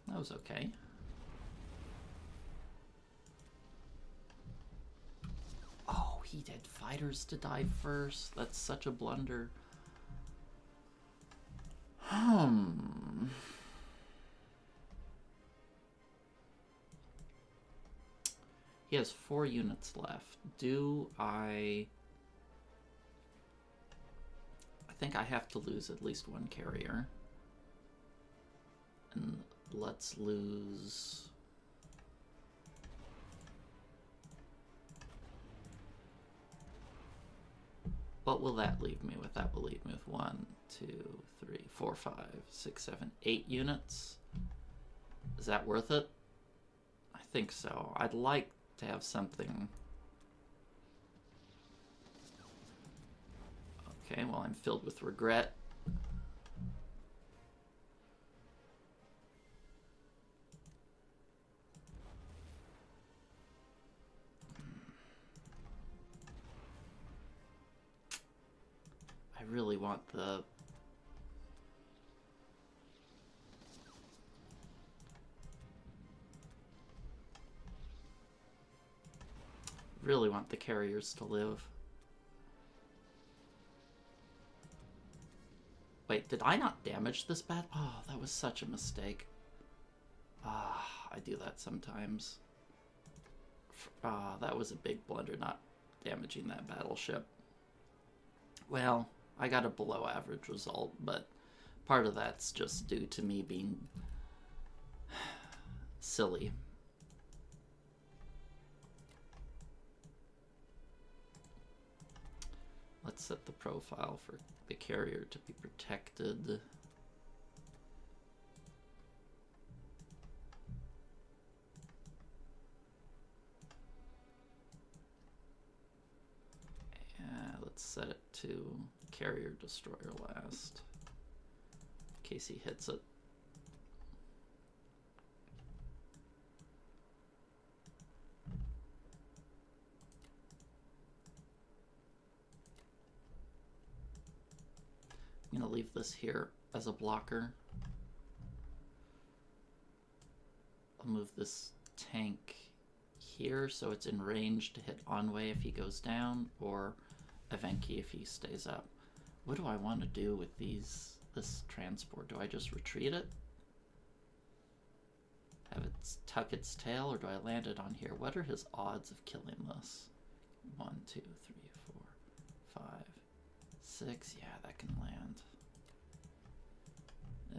That was okay. Oh, he did fighters to die first. That's such a blunder. He has 4 units left. Do I think I have to lose at least 1 carrier. And let's lose... What will that leave me with? That will leave me with 1, 2, 3, 4, 5, 6, 7, 8 units. Is that worth it? I think so. I'd like to have something. Okay, well, I'm filled with regret. I really want the... really want the carriers to live. Wait, did I not damage this bat? Oh, that was such a mistake. Ah, I do that sometimes. Ah, that was a big blunder, not damaging that battleship. Well, I got a below average result, but part of that's just due to me being silly. Let's set the profile for the carrier to be protected. Let's set it to carrier destroyer last, in case he hits it. I'm going to leave this here as a blocker. I'll move this tank here so it's in range to hit Onway if he goes down, or Evenki if he stays up. What do I want to do with this transport? Do I just retreat it? Have it tuck its tail, or do I land it on here? What are his odds of killing this? 1, 2, 3, 4, 5, 6. Yeah, that can land.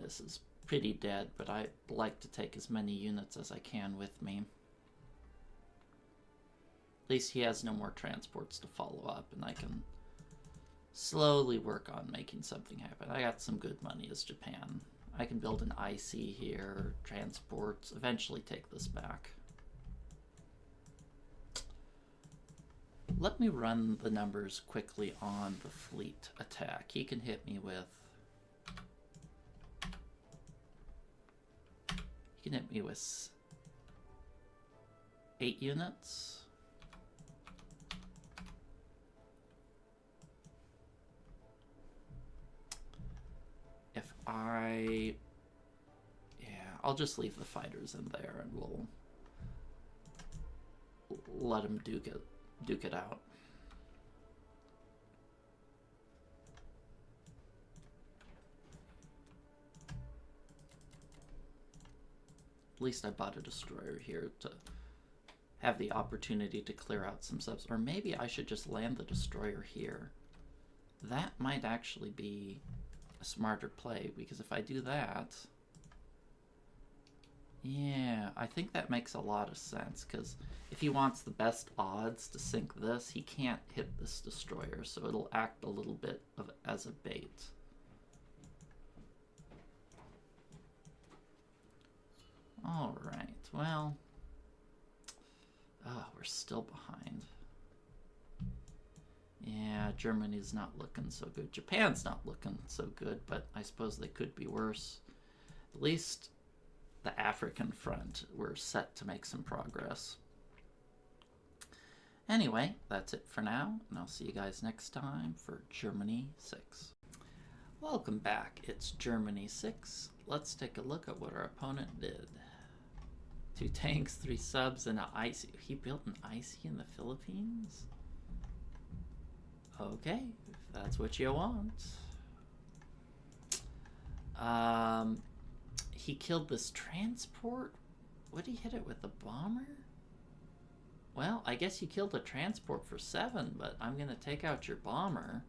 This is pretty dead, but I like to take as many units as I can with me. At least he has no more transports to follow up, and I can slowly work on making something happen. I got some good money as Japan. I can build an IC here, transports, eventually take this back. Let me run the numbers quickly on the fleet attack. He can hit me with... He can hit me with 8 units. If I... Yeah, I'll just leave the fighters in there and we'll let him duke it out. At least I bought a destroyer here to have the opportunity to clear out some subs. Or maybe I should just land the destroyer here. That might actually be a smarter play, because if I do that... Yeah, I think that makes a lot of sense, because if he wants the best odds to sink this, he can't hit this destroyer, so it'll act a little bit as a bait. Alright, well... Oh, we're still behind. Yeah, Germany's not looking so good. Japan's not looking so good, but I suppose they could be worse. At least the African front, we're set to make some progress. Anyway, that's it for now, and I'll see you guys next time for Germany 6. Welcome back, it's Germany 6. Let's take a look at what our opponent did. 2 tanks, 3 subs, and an IC. He built an IC in the Philippines? Okay, if that's what you want. He killed this transport? Would he hit it with a bomber? Well, I guess you killed a transport for 7, but I'm gonna take out your bomber.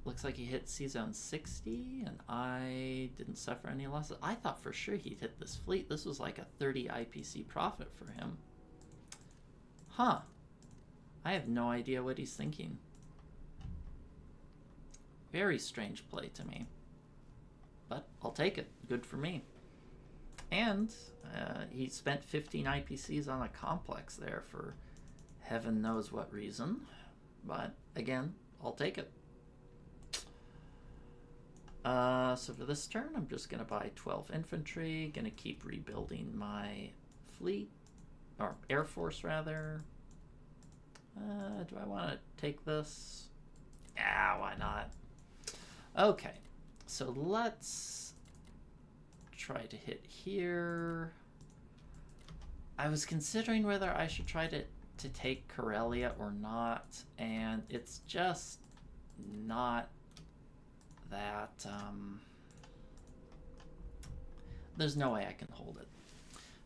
Looks like he hit C-Zone 60, and I didn't suffer any losses. I thought for sure he'd hit this fleet. This was like a 30 IPC profit for him. Huh. I have no idea what he's thinking. Very strange play to me. But I'll take it. Good for me. And he spent 15 IPCs on a complex there for heaven knows what reason. But again, I'll take it. So for this turn, I'm just going to buy 12 infantry. Going to keep rebuilding my fleet. Or Air Force, rather. Do I want to take this? Yeah, why not? Okay, so let's try to hit here. I was considering whether I should try to take Karelia or not, and it's just not that... there's no way I can hold it.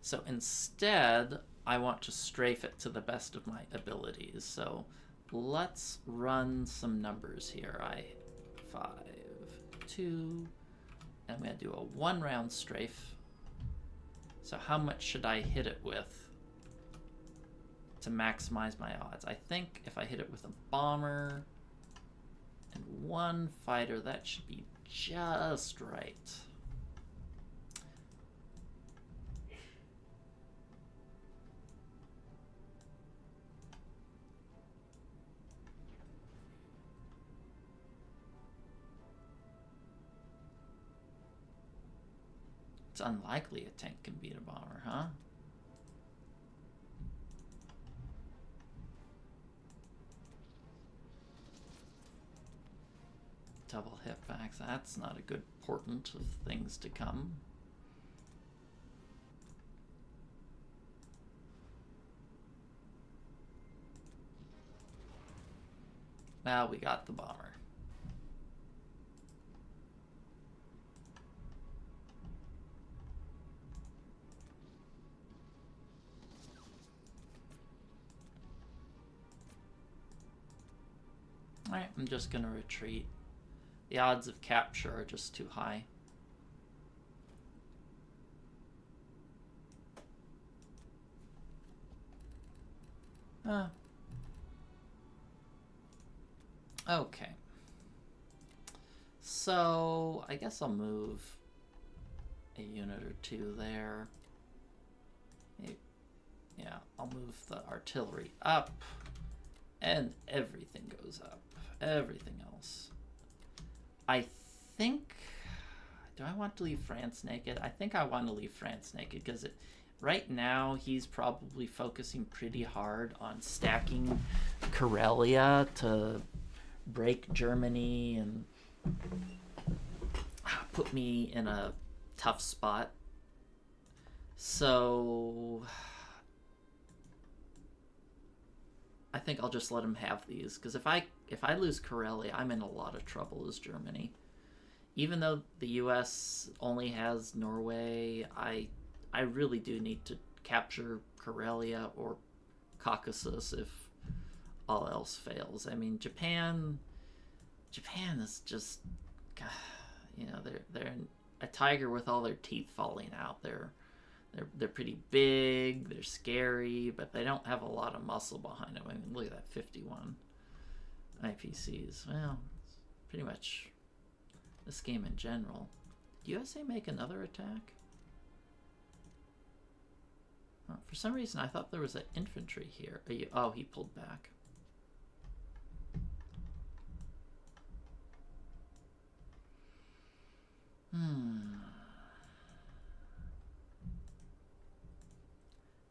So instead, I want to strafe it to the best of my abilities. So let's run some numbers here. 5, 2, and I'm going to do a 1-round strafe. So how much should I hit it with to maximize my odds? I think if I hit it with a bomber and 1 fighter, that should be just right. It's unlikely a tank can beat a bomber, huh? double hitbacks. That's not a good portent of things to come. Now we got the bomber. Alright, I'm just gonna retreat. The odds of capture are just too high. Okay. So, I guess I'll move a unit or two there. Yeah, I'll move the artillery up. And everything goes up. Everything else. I think... Do I want to leave France naked? I think I want to leave France naked because right now he's probably focusing pretty hard on stacking Karelia to break Germany and put me in a tough spot. So I think I'll just let him have these, because if I lose Karelia, I'm in a lot of trouble as Germany. Even though the US only has Norway, I really do need to capture Karelia or Caucasus if all else fails. I mean, Japan is just, you know, they're a tiger with all their teeth falling out. They're pretty big, they're scary, but they don't have a lot of muscle behind them. I mean, look at that 51 IPCs. Well, it's pretty much this game in general. Did USA make another attack? Oh, for some reason, I thought there was an infantry here. Oh, he pulled back. I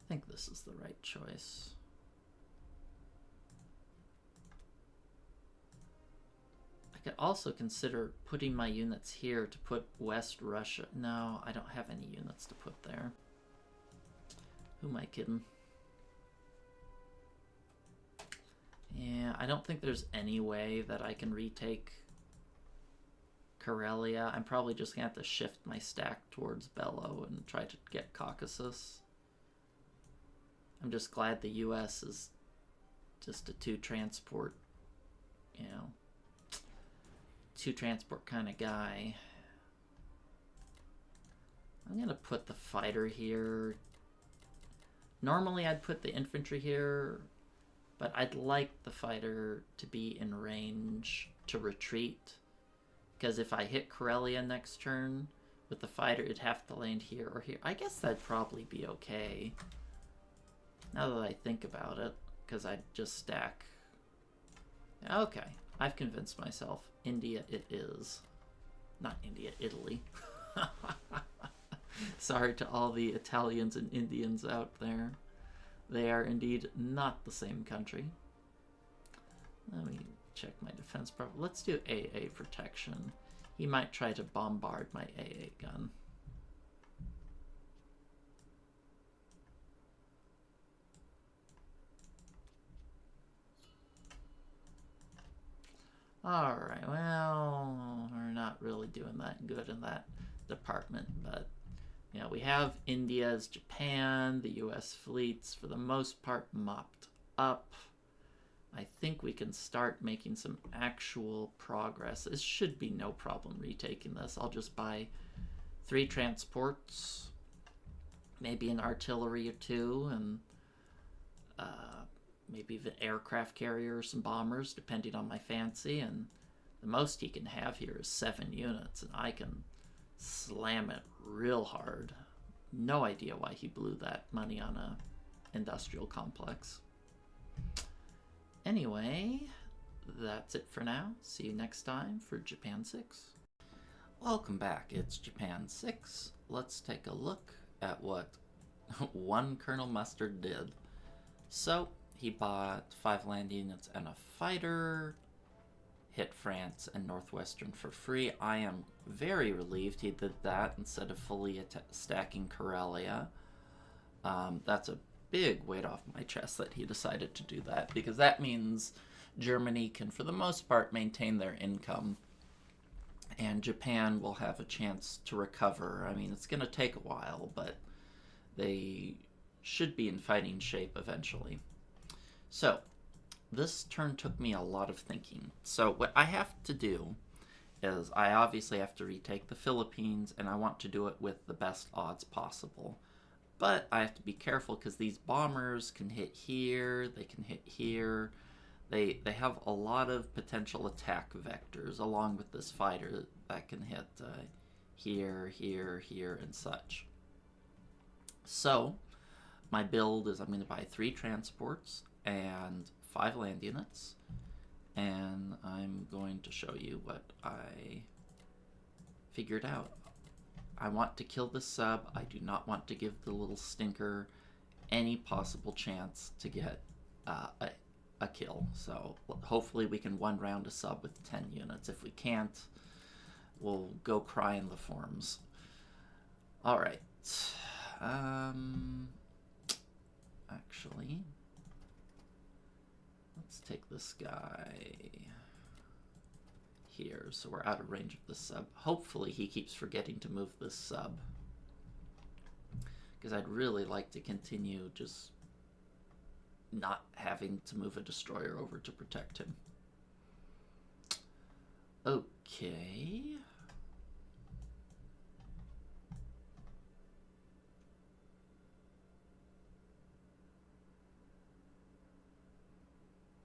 think this is the right choice. I could also consider putting my units here to put West Russia. No, I don't have any units to put there. Who am I kidding? Yeah, I don't think there's any way that I can retake Karelia. I'm probably just gonna have to shift my stack towards Bello and try to get Caucasus. I'm just glad the US is just a two transport kind of guy. I'm gonna put the fighter here. Normally I'd put the infantry here, but I'd like the fighter to be in range to retreat. Because if I hit Karelia next turn with the fighter, it'd have to land here or here. I guess that'd probably be okay. Now that I think about it, because I'd just stack. Okay, I've convinced myself. India it is. Not India, Italy. Sorry to all the Italians and Indians out there. They are indeed not the same country. Let me check my defense problem. Let's do AA protection. He might try to bombard my AA gun. Alright, well, we're not really doing that good in that department, but you know, we have India's Japan, the US fleets for the most part mopped up. I think we can start making some actual progress. This should be no problem retaking this. I'll just buy 3 transports, maybe an artillery or 2, and maybe the aircraft carrier or some bombers, depending on my fancy. And the most he can have here is 7 units, and I can slam it real hard. No idea why he blew that money on a industrial complex. Anyway, that's it for now. See you next time for Japan 6. Welcome back. It's Japan 6. Let's take a look at what 1ColonelMustard did. So, he bought 5 land units and a fighter. hit France and Northwestern for free. I am very relieved he did that instead of fully stacking Karelia. That's a big weight off my chest that he decided to do that, because that means Germany can, for the most part, maintain their income, and Japan will have a chance to recover. I mean, it's going to take a while, but they should be in fighting shape eventually. So, this turn took me a lot of thinking. So what I have to do is I obviously have to retake the Philippines, and I want to do it with the best odds possible. But I have to be careful because these bombers can hit here, they can hit here. They have a lot of potential attack vectors along with this fighter that can hit here, here, here, and such. So my build is I'm going to buy 3 transports and 5 land units, and I'm going to show you what I figured out. I want to kill the sub. I do not want to give the little stinker any possible chance to get a kill. So hopefully we can one round a sub with 10 units. If we can't, we'll go cry in the forums. Alright. Actually, let's take this guy here, so we're out of range of the sub. Hopefully he keeps forgetting to move this sub, because I'd really like to continue just not having to move a destroyer over to protect him. Okay.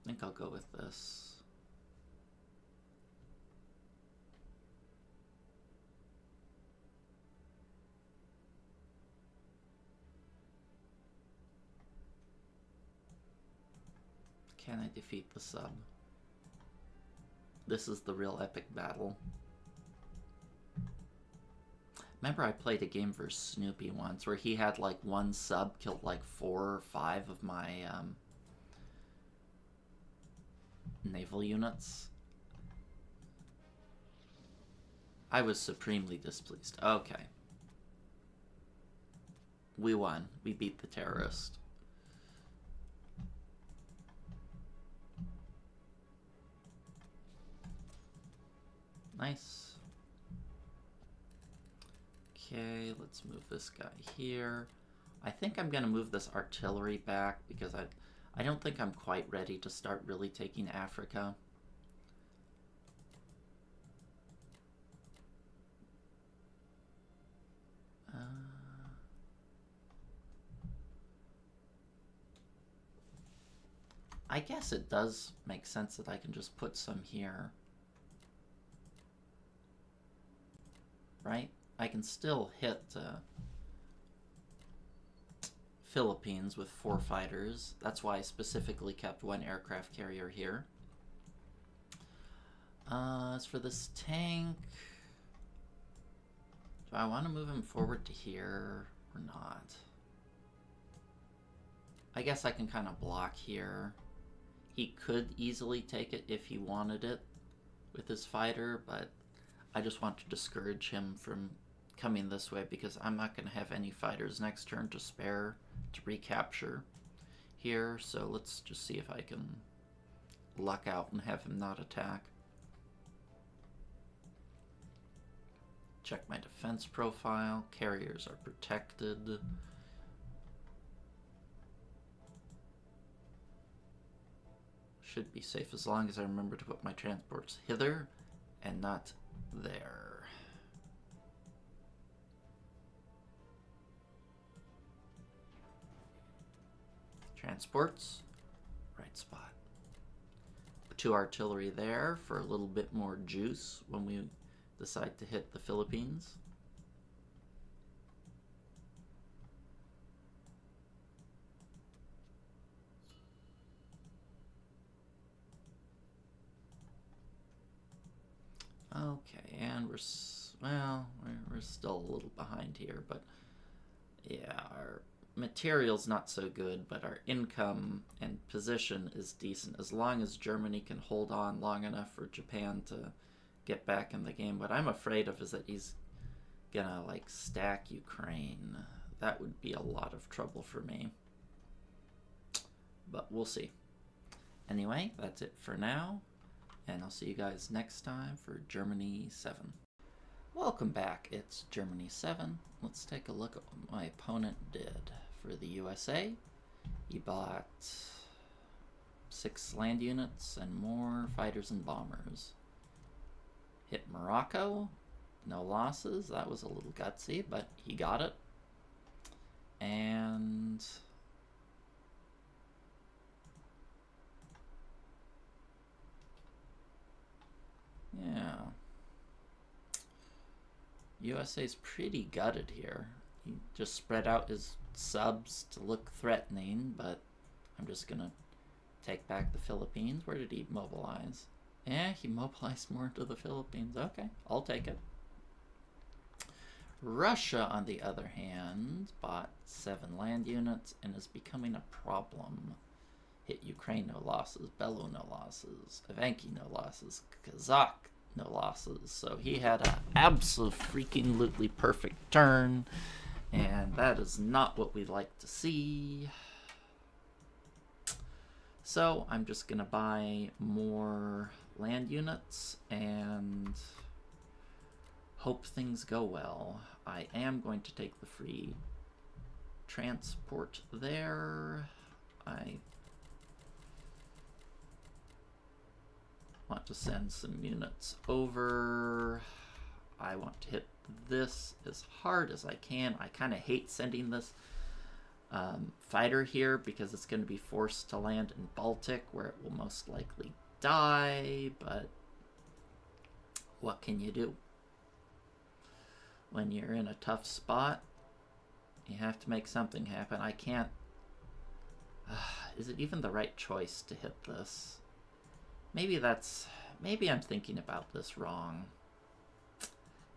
I think I'll go with this. Can I defeat the sub? This is the real epic battle. Remember I played a game versus Snoopy once where he had like 1 sub killed like 4 or 5 of my naval units. I was supremely displeased. Okay. We won. We beat the terrorist. Nice. Okay, let's move this guy here. I think I'm going to move this artillery back because I don't think I'm quite ready to start really taking Africa. I guess it does make sense that I can just put some here. Right? I can still hit Philippines with 4 fighters. That's why I specifically kept 1 aircraft carrier here. As for this tank, do I want to move him forward to here or not? I guess I can kind of block here. He could easily take it if he wanted it with his fighter, but I just want to discourage him from coming this way because I'm not going to have any fighters next turn to spare to recapture here. So let's just see if I can luck out and have him not attack. Check my defense profile. Carriers are protected. Should be safe as long as I remember to put my transports hither and not there. Transports, right spot. 2 artillery there for a little bit more juice when we decide to hit the Philippines. Okay, and we're still a little behind here, but yeah, our material's not so good, but our income and position is decent as long as Germany can hold on long enough for Japan to get back in the game. What I'm afraid of is that he's gonna like stack Ukraine. That would be a lot of trouble for me, but we'll see. Anyway, that's it for now, and I'll see you guys next time for Germany 7. Welcome back, it's Germany 7. Let's take a look at what my opponent did. For the USA, he bought 6 land units and more fighters and bombers. Hit Morocco, no losses. That was a little gutsy, but he got it. And yeah, USA's pretty gutted here. He just spread out his subs to look threatening, but I'm just gonna take back the Philippines. Where did he mobilize? Yeah, he mobilized more into the Philippines. Okay, I'll take it. Russia, on the other hand, bought 7 land units and is becoming a problem. Hit Ukraine, no losses. Belarus, no losses. Evenki, no losses. Kazakh, no losses. So he had an absolutely perfect turn, and that is not what we'd like to see. So I'm just going to buy more land units and hope things go well. I am going to take the free transport there. I want to send some units over. I want to hit this as hard as I can. I kind of hate sending this fighter here because it's going to be forced to land in Baltic, where it will most likely die, but what can you do? When you're in a tough spot, you have to make something happen. I can't... is it even the right choice to hit this? Maybe I'm thinking about this wrong.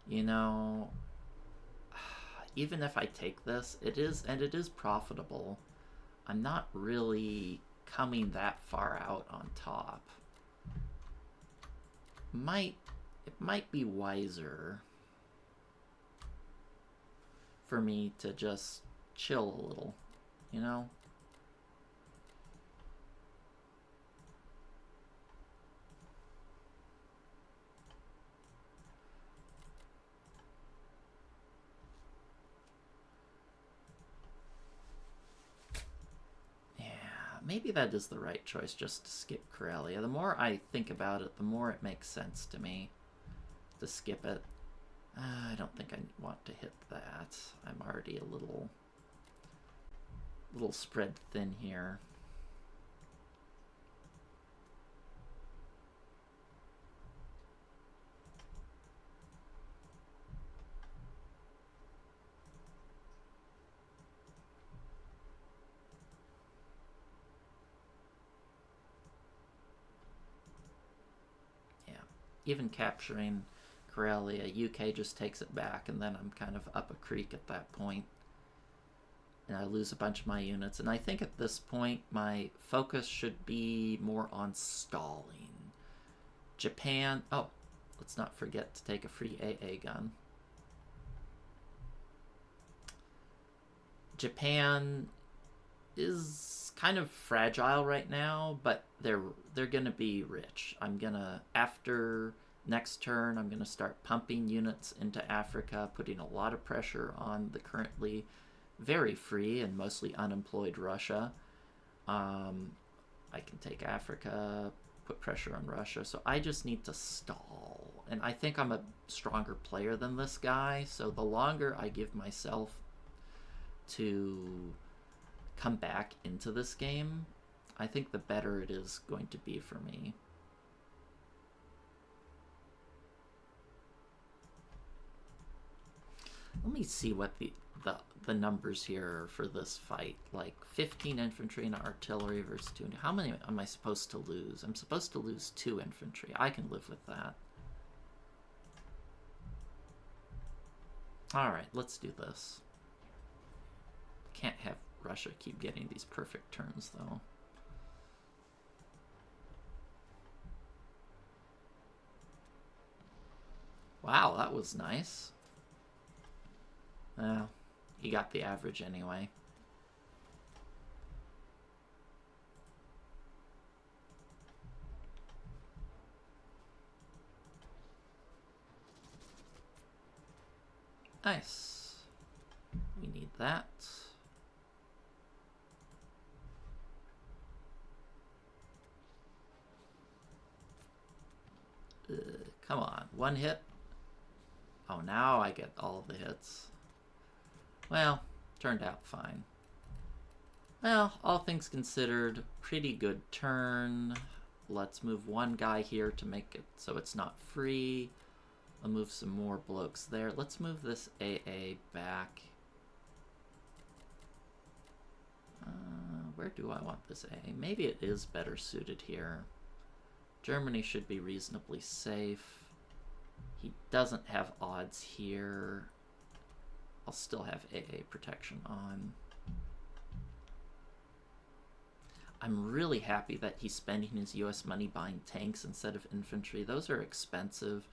You know, even if I take this, it is profitable. I'm not really coming that far out on top. It might be wiser for me to just chill a little, you know? Maybe that is the right choice, just to skip Karelia. The more I think about it, the more it makes sense to me to skip it. I don't think I want to hit that. I'm already a little spread thin here. Even capturing Karelia, UK just takes it back, and then I'm kind of up a creek at that point. And I lose a bunch of my units. And I think at this point, my focus should be more on stalling. Japan... Oh, let's not forget to take a free AA gun. Japan is kind of fragile right now, but they're gonna be rich. I'm gonna, after next turn, I'm gonna start pumping units into Africa, putting a lot of pressure on the currently very free and mostly unemployed Russia. I can take Africa, put pressure on Russia, so I just need to stall. And I think I'm a stronger player than this guy, so the longer I give myself to come back into this game, I think the better it is going to be for me. Let me see what the numbers here for this fight. Like 15 infantry and artillery versus 2. How many am I supposed to lose? I'm supposed to lose 2 infantry. I can live with that. Alright, let's do this. Russia keep getting these perfect turns, though. Wow, that was nice. Well, he got the average anyway. Nice. We need that. Come on, one hit. Oh, now I get all the hits. Well, turned out fine. Well, all things considered, pretty good turn. Let's move one guy here to make it so it's not free. I'll move some more blokes there. Let's move this AA back. Where do I want this AA? Maybe it is better suited here. Germany should be reasonably safe. He doesn't have odds here. I'll still have AA protection on. I'm really happy that he's spending his US money buying tanks instead of infantry. Those are expensive.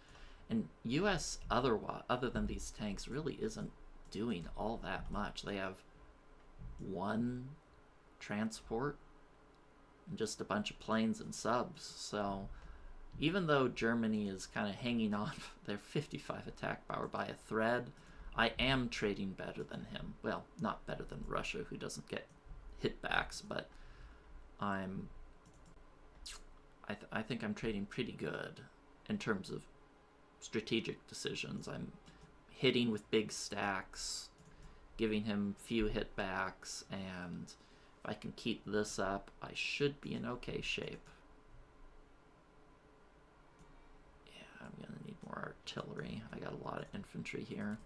And US, other than these tanks, really isn't doing all that much. They have one transport and just a bunch of planes and subs. So even though Germany is kind of hanging on their 55 attack power by a thread, I am trading better than him. Well, not better than Russia, who doesn't get hitbacks, but I think I'm trading pretty good in terms of strategic decisions. I'm hitting with big stacks, giving him few hitbacks, and if I can keep this up, I should be in okay shape. Yeah, I'm gonna need more artillery. I got a lot of infantry here.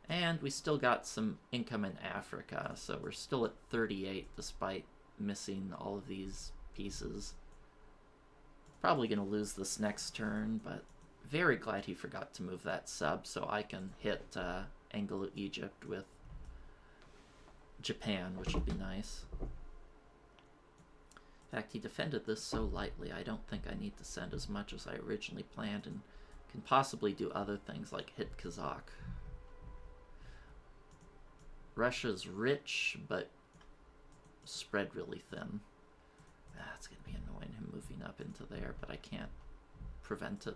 And we still got some income in Africa, so we're still at 38 despite missing all of these pieces. Probably going to lose this next turn, but very glad he forgot to move that sub so I can hit Anglo-Egypt with Japan, which would be nice. In fact, he defended this so lightly, I don't think I need to send as much as I originally planned, and can possibly do other things like hit Kazakh. Russia's rich, but spread really thin. It's going to be annoying, him moving up into there, but I can't prevent it.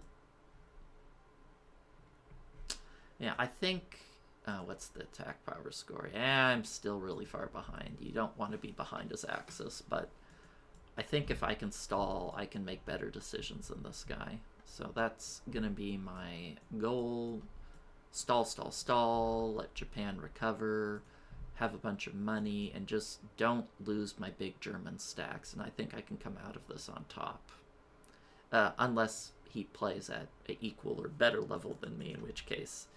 Yeah, I think... what's the attack power score? Yeah, I'm still really far behind. You don't want to be behind his Axis, but I think if I can stall, I can make better decisions than this guy. So that's going to be my goal. Stall, stall, stall, let Japan recover, have a bunch of money, and just don't lose my big German stacks, and I think I can come out of this on top. Unless he plays at an equal or better level than me, in which case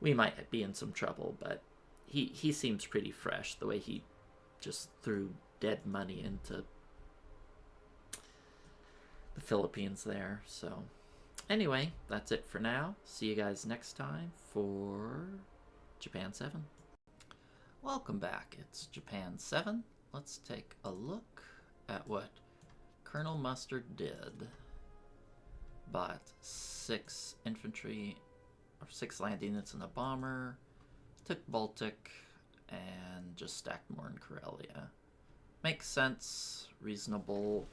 we might be in some trouble, but he seems pretty fresh, the way he just threw dead money into the Philippines there, so... Anyway, that's it for now. See you guys next time for Japan 7. Welcome back. It's Japan 7. Let's take a look at what Colonel Mustard did. Bought 6 infantry, or 6 land units and a bomber, took Baltic, and just stacked more in Karelia. Makes sense, reasonable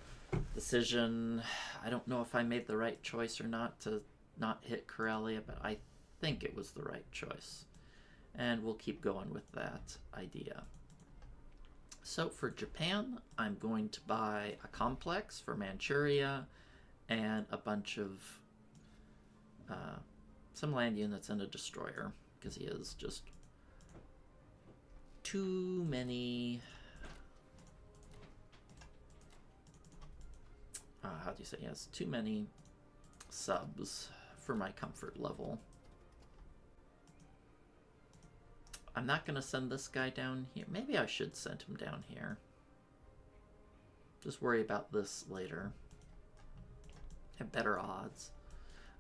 decision. I don't know if I made the right choice or not to not hit Karelia, but I think it was the right choice. And we'll keep going with that idea. So for Japan, I'm going to buy a complex for Manchuria and a bunch of some land units and a destroyer, because he has just too many... how do you say? He has too many subs for my comfort level. I'm not going to send this guy down here. Maybe I should send him down here. Just worry about this later. Have better odds.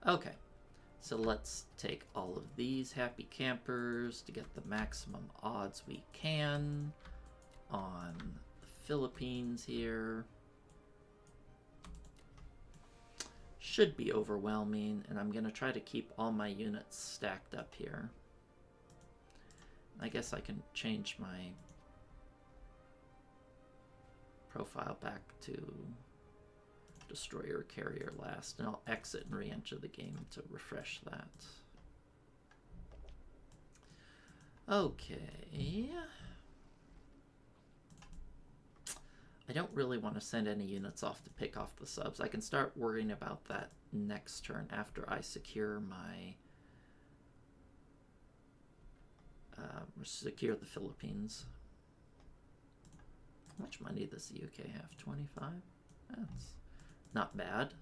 Okay. So let's take all of these happy campers to get the maximum odds we can on the Philippines here. Should be overwhelming, and I'm going to try to keep all my units stacked up here. I guess I can change my profile back to destroyer carrier last, and I'll exit and re-enter the game to refresh that. Okay. I don't really want to send any units off to pick off the subs. I can start worrying about that next turn after I secure my secure the Philippines. How much money does the UK have? 25? That's not bad.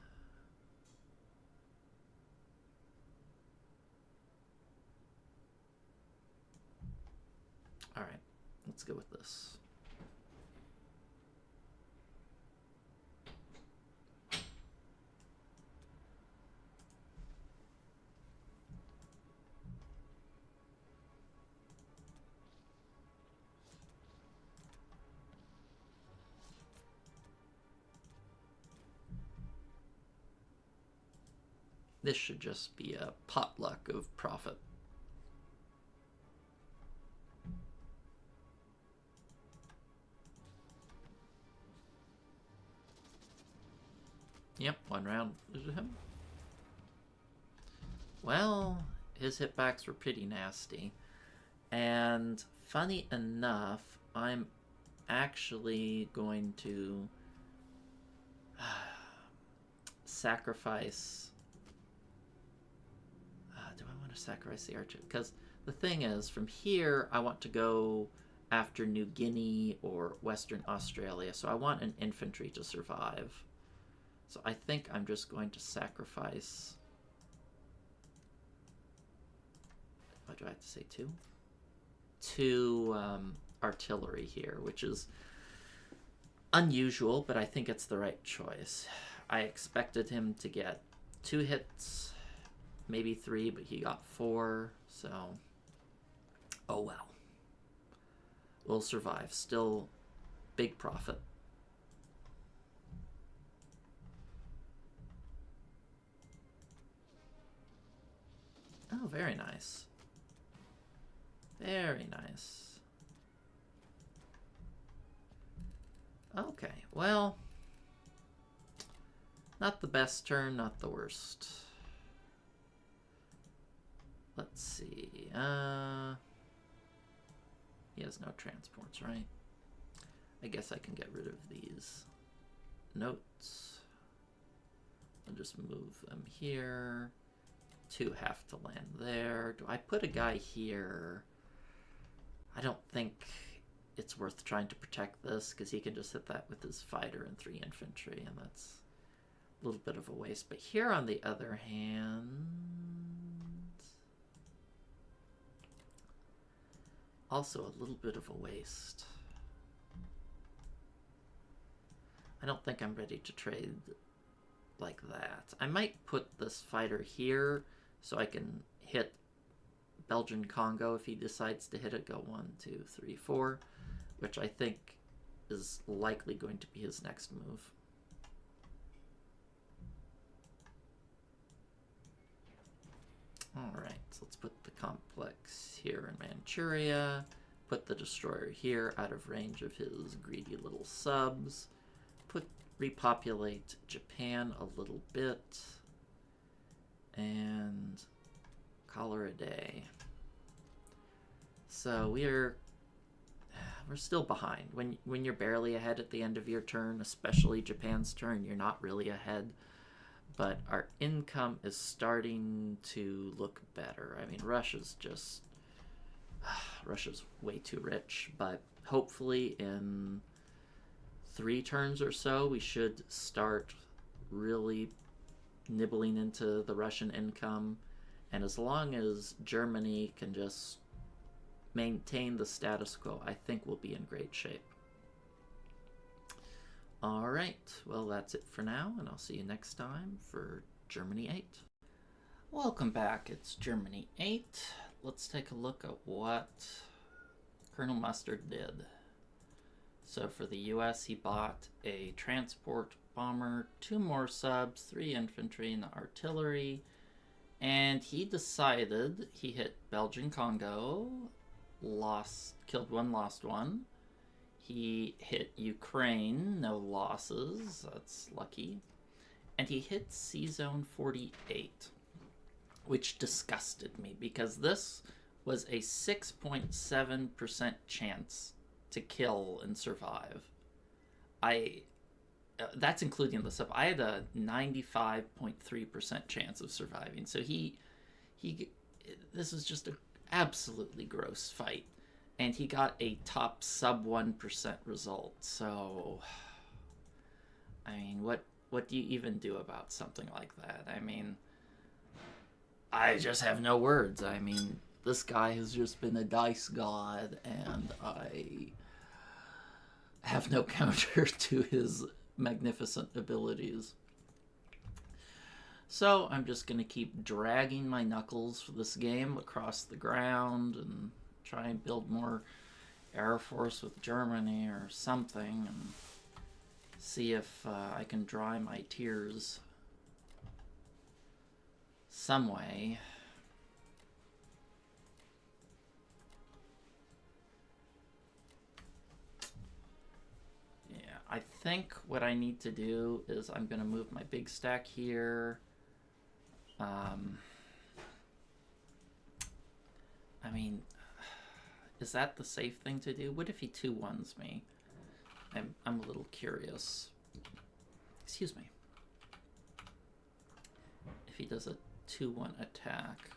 All right, let's go with this. This should just be a potluck of profit. Yep, one round is him. Well, his hitbacks were pretty nasty. And funny enough, I'm actually going to sacrifice... do I want to sacrifice the archer? Because the thing is, from here, I want to go after New Guinea or Western Australia, so I want an infantry to survive. So I think I'm just going to sacrifice... What do I have to say, two? Two artillery here, which is unusual, but I think it's the right choice. I expected him to get 2 hits, maybe 3, but he got 4, so oh well. We'll survive. Still big profit. Oh, very nice. Very nice. Okay, well, not the best turn, not the worst. Let's see. He has no transports, right? I guess I can get rid of these notes. I'll just move them here. 2 have to land there. Do I put a guy here? I don't think it's worth trying to protect this, because he can just hit that with his fighter and 3 infantry, and that's a little bit of a waste. But here, on the other hand, also a little bit of a waste. I don't think I'm ready to trade like that. I might put this fighter here so I can hit Belgian Congo if he decides to hit it. Go 1, 2, 3, 4, which I think is likely going to be his next move. All right, so let's put the complex here in Manchuria, put the destroyer here out of range of his greedy little subs, repopulate Japan a little bit, and call her a day. So we're still behind. When you're barely ahead at the end of your turn, especially Japan's turn, you're not really ahead. But our income is starting to look better. I mean, Russia's way too rich, but hopefully in 3 turns or so, we should start really nibbling into the Russian income. And as long as Germany can just maintain the status quo, I think we'll be in great shape. All right, well, that's it for now, and I'll see you next time for Germany 8. Welcome back, it's Germany 8. Let's take a look at what Colonel Mustard did. So for the US, he bought a transport bomber, 2 more subs, 3 infantry, and artillery. And he decided he hit Belgian Congo, killed 1, lost 1. He hit Ukraine, no losses, that's lucky. And he hit C-Zone 48. Which disgusted me because this was a 6.7% chance to kill and survive. That's including the sub. I had a 95.3% chance of surviving. So this was just an absolutely gross fight, and he got a top sub 1% result. So, I mean, what do you even do about something like that? I mean, I just have no words. I mean, this guy has just been a dice god, and I have no counter to his magnificent abilities. So I'm just going to keep dragging my knuckles for this game across the ground and try and build more Air Force with Germany or something, and see if I can dry my tears some way. Yeah, I think what I need to do is I'm going to move my big stack here. I mean, is that the safe thing to do? What if he 2-1s me? I'm a little curious. Excuse me. If he does a 2-1 attack.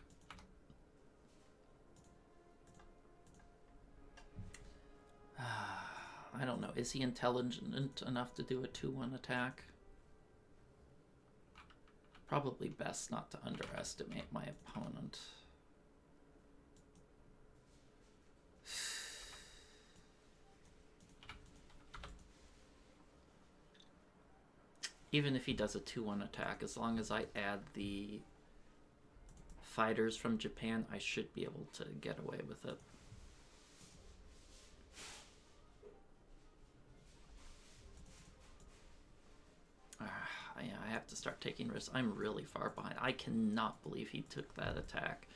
I don't know. Is he intelligent enough to do a 2-1 attack? Probably best not to underestimate my opponent. Even if he does a 2-1 attack, as long as I add the fighters from Japan, I should be able to get away with it. Yeah, I have to start taking risks. I'm really far behind. I cannot believe he took that attack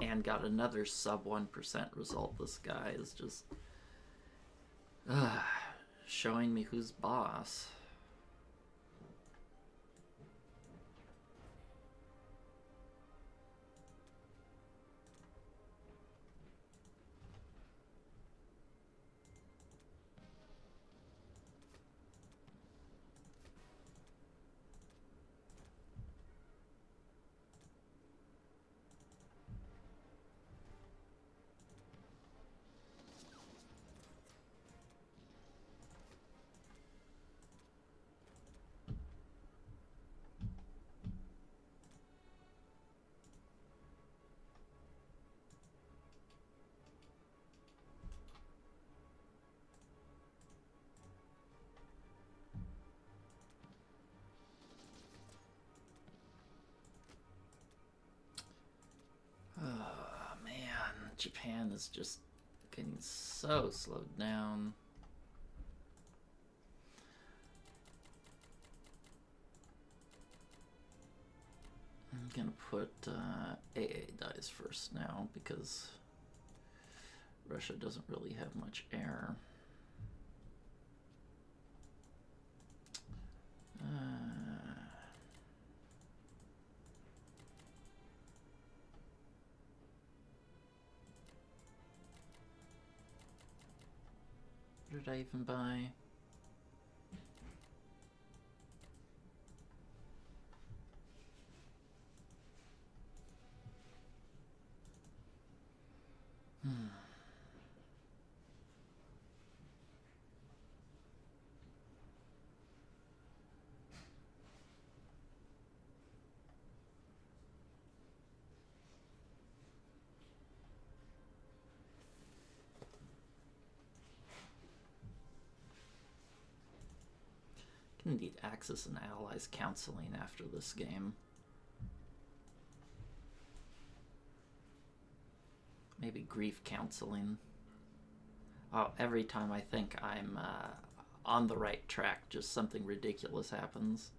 and got another sub 1% result. This guy is just showing me who's boss. Japan is just getting so slowed down. I'm gonna put AA dies first now because Russia doesn't really have much air. What did I even buy? Gonna need Axis and Allies counseling after this game. Maybe grief counseling. Oh, every time I think I'm on the right track, just something ridiculous happens.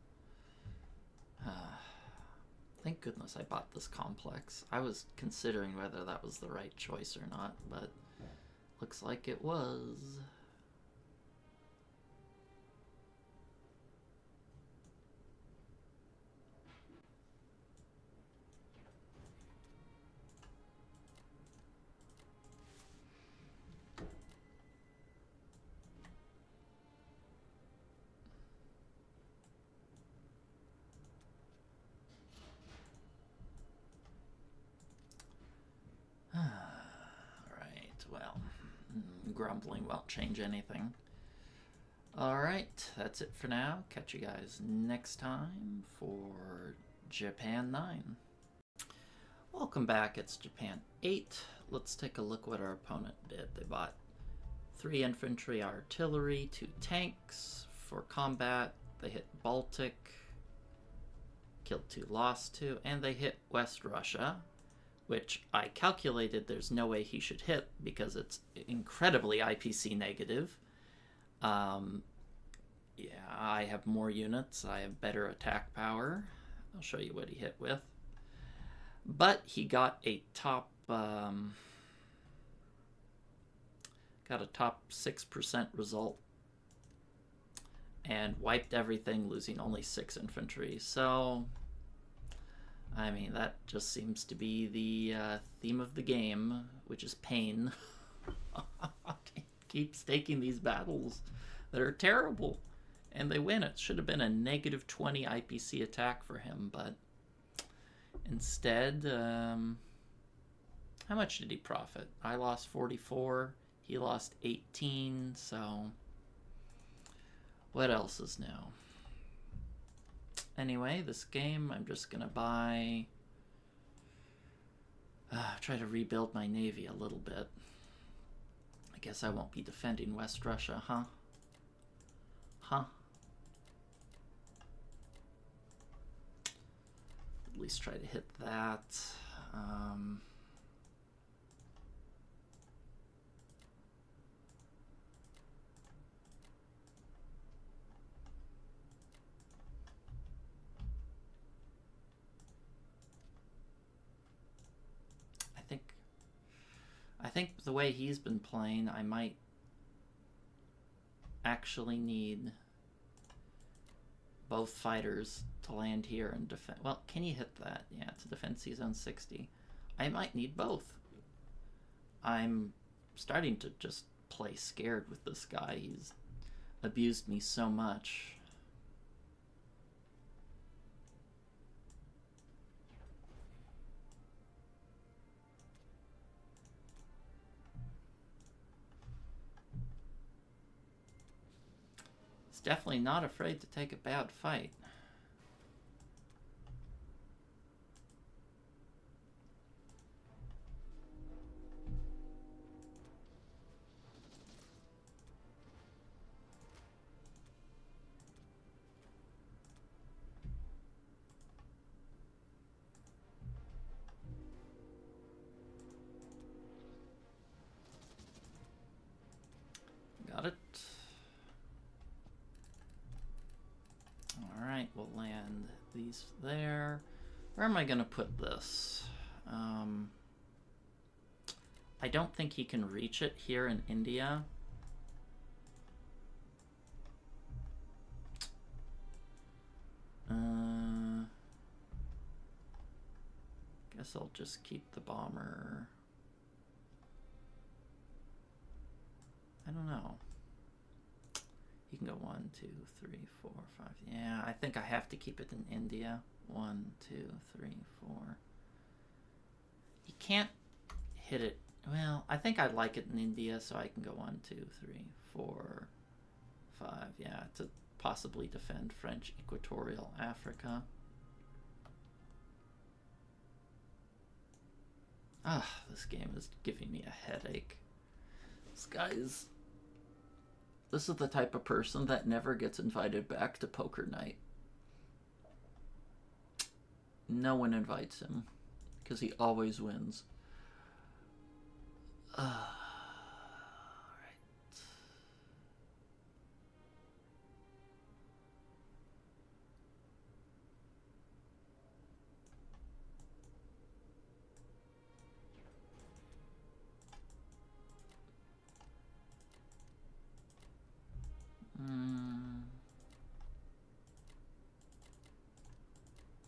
Thank goodness I bought this complex. I was considering whether that was the right choice or not, but looks like it was. Alright, well, grumbling won't change anything. Alright, that's it for now. Catch you guys next time for Japan 9. Welcome back, it's Japan 8. Let's take a look what our opponent did. They bought 3 infantry artillery, 2 tanks for combat. They hit Baltic, killed 2, lost 2, and they hit West Russia, which I calculated there's no way he should hit because it's incredibly IPC negative. Yeah, I have more units. I have better attack power. I'll show you what he hit with. But he got a top 6% result and wiped everything, losing only 6 infantry. So, I mean, that just seems to be the theme of the game, which is pain. Keep staking these battles that are terrible, and they win. It should have been a negative 20 IPC attack for him, but instead, how much did he profit? I lost 44, he lost 18, so what else is new? Anyway, this game, I'm just gonna buy, try to rebuild my navy a little bit. I guess I won't be defending West Russia, huh? Huh? At least try to hit that. I think the way he's been playing, I might actually need both fighters to land here and defend. Well, can you hit that? Yeah, to defend C-Zone 60. I might need both. I'm starting to just play scared with this guy. He's abused me so much. He's definitely not afraid to take a bad fight. Got it. Alright, we'll land these there. Where am I going to put this? I don't think he can reach it here in India. Guess I'll just keep the bomber. I don't know. You can go 1, 2, 3, 4, 5. Yeah, I think I have to keep it in India. 1, 2, 3, 4. You can't hit it. Well, I think I'd like it in India, so I can go 1, 2, 3, 4, 5. Yeah, to possibly defend French Equatorial Africa. Ah, this game is giving me a headache. This is the type of person that never gets invited back to poker night. No one invites him because he always wins.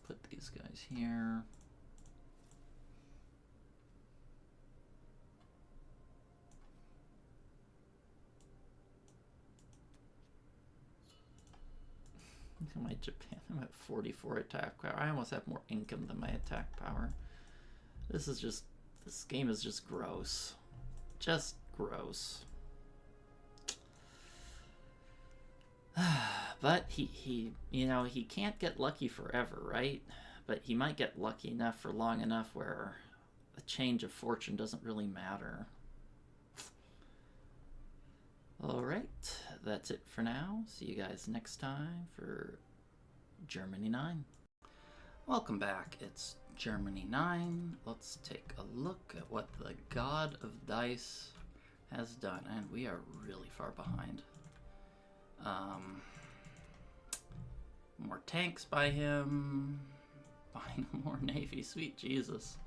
Put these guys here. My Japan, I'm at 44 attack power. I almost have more income than my attack power. This game is just gross. Just gross. But he you know, he can't get lucky forever, right? But he might get lucky enough for long enough where a change of fortune doesn't really matter. Alright, that's it for now. See you guys next time for Germany 9. Welcome back, it's Germany 9. Let's take a look at what the God of Dice has done, and we are really far behind. More tanks by him, buying more navy, sweet Jesus.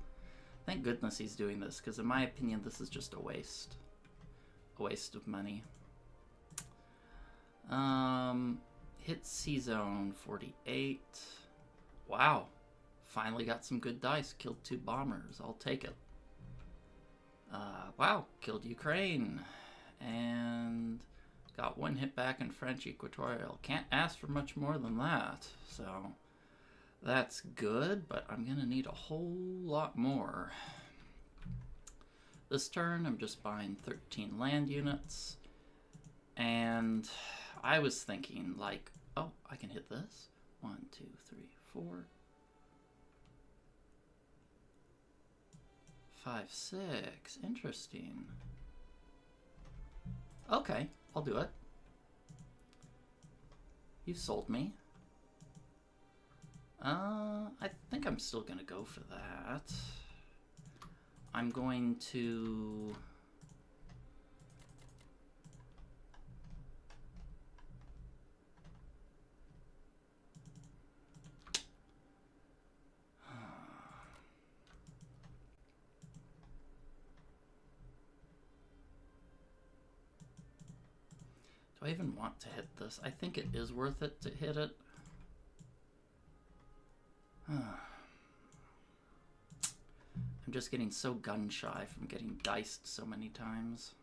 Thank goodness he's doing this, because in my opinion this is just a waste of money. Hit C zone 48. Wow, finally got some good dice. Killed 2 bombers, I'll take it. Wow, killed Ukraine and got 1 hit back in French Equatorial. Can't ask for much more than that, so that's good, but I'm gonna need a whole lot more. This turn I'm just buying 13 land units, and I was thinking like, oh, I can hit this. 1, 2, 3, 4, 5, 6. Interesting. Okay, I'll do it. You sold me. I think I'm still gonna go for that. I'm going to... Do I even want to hit this? I think it is worth it to hit it. I'm just getting so gun shy from getting diced so many times.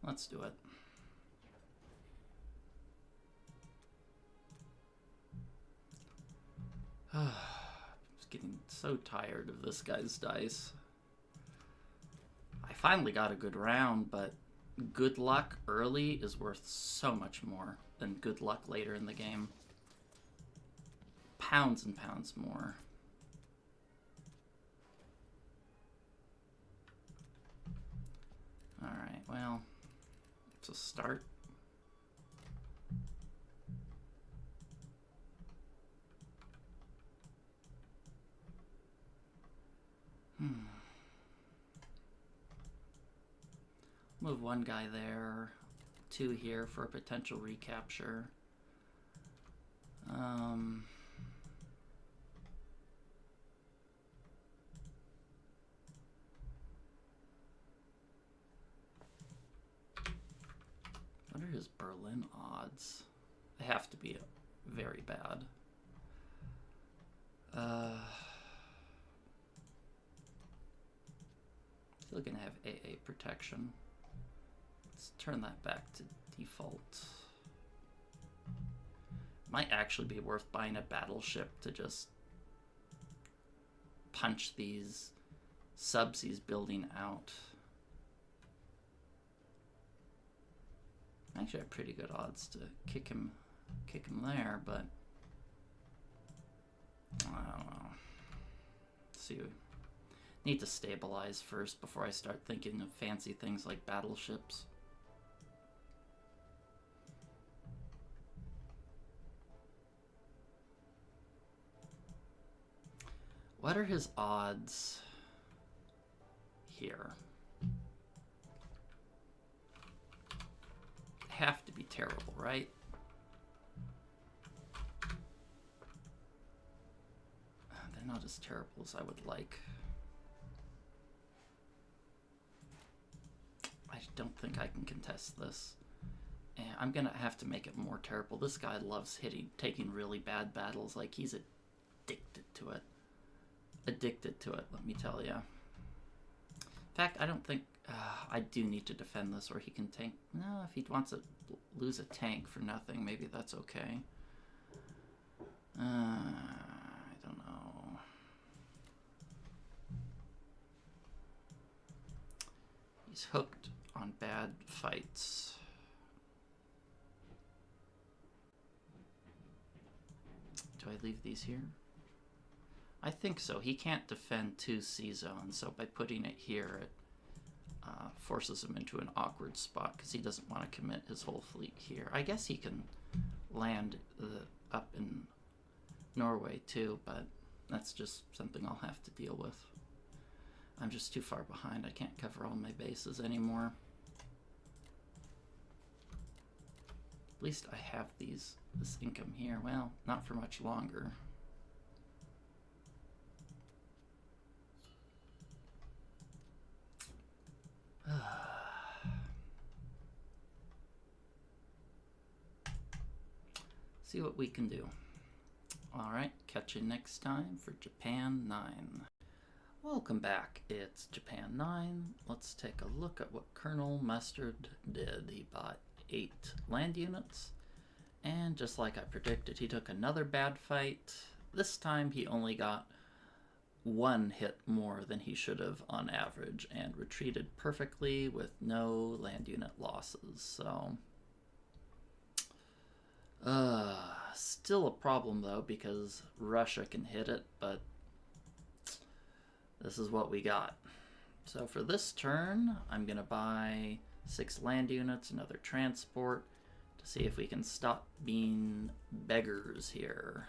Let's do it. I'm just getting so tired of this guy's dice. I finally got a good round, but good luck early is worth so much more than good luck later in the game. Pounds and pounds more. Alright, well, it's a start. Move 1 guy there, 2 here for a potential recapture. What are his Berlin odds? They have to be very bad. Still gonna have AA protection. Let's turn that back to default. Might actually be worth buying a battleship to just punch these subs he's building out. I actually have pretty good odds to kick him kick him there, but I don't know. Let's see. Need to stabilize first before I start thinking of fancy things like battleships. What are his odds here? Have to be terrible, right? They're not as terrible as I would like. I don't think I can contest this. And I'm gonna have to make it more terrible. This guy loves taking really bad battles. Like, he's addicted to it. Addicted to it, let me tell you. In fact, I don't think I do need to defend this, or he can tank. No, if he wants to lose a tank for nothing, maybe that's okay. I don't know. He's hooked on bad fights. Do I leave these here? I think so. He can't defend 2 sea zones, so by putting it here, it forces him into an awkward spot because he doesn't want to commit his whole fleet here. I guess he can land up in Norway too, but that's just something I'll have to deal with. I'm just too far behind. I can't cover all my bases anymore. At least I have this income here. Well, not for much longer. See what we can do. Alright, catch you next time for Japan 9. Welcome back. It's Japan 9. Let's take a look at what Colonel Mustard did. He bought 8 land units, and just like I predicted, he took another bad fight. This time he only got 1 hit more than he should have on average, and retreated perfectly with no land unit losses. So still a problem though, because Russia can hit it, but this is what we got. So for this turn, I'm gonna buy 6 land units, another transport, to see if we can stop being beggars here.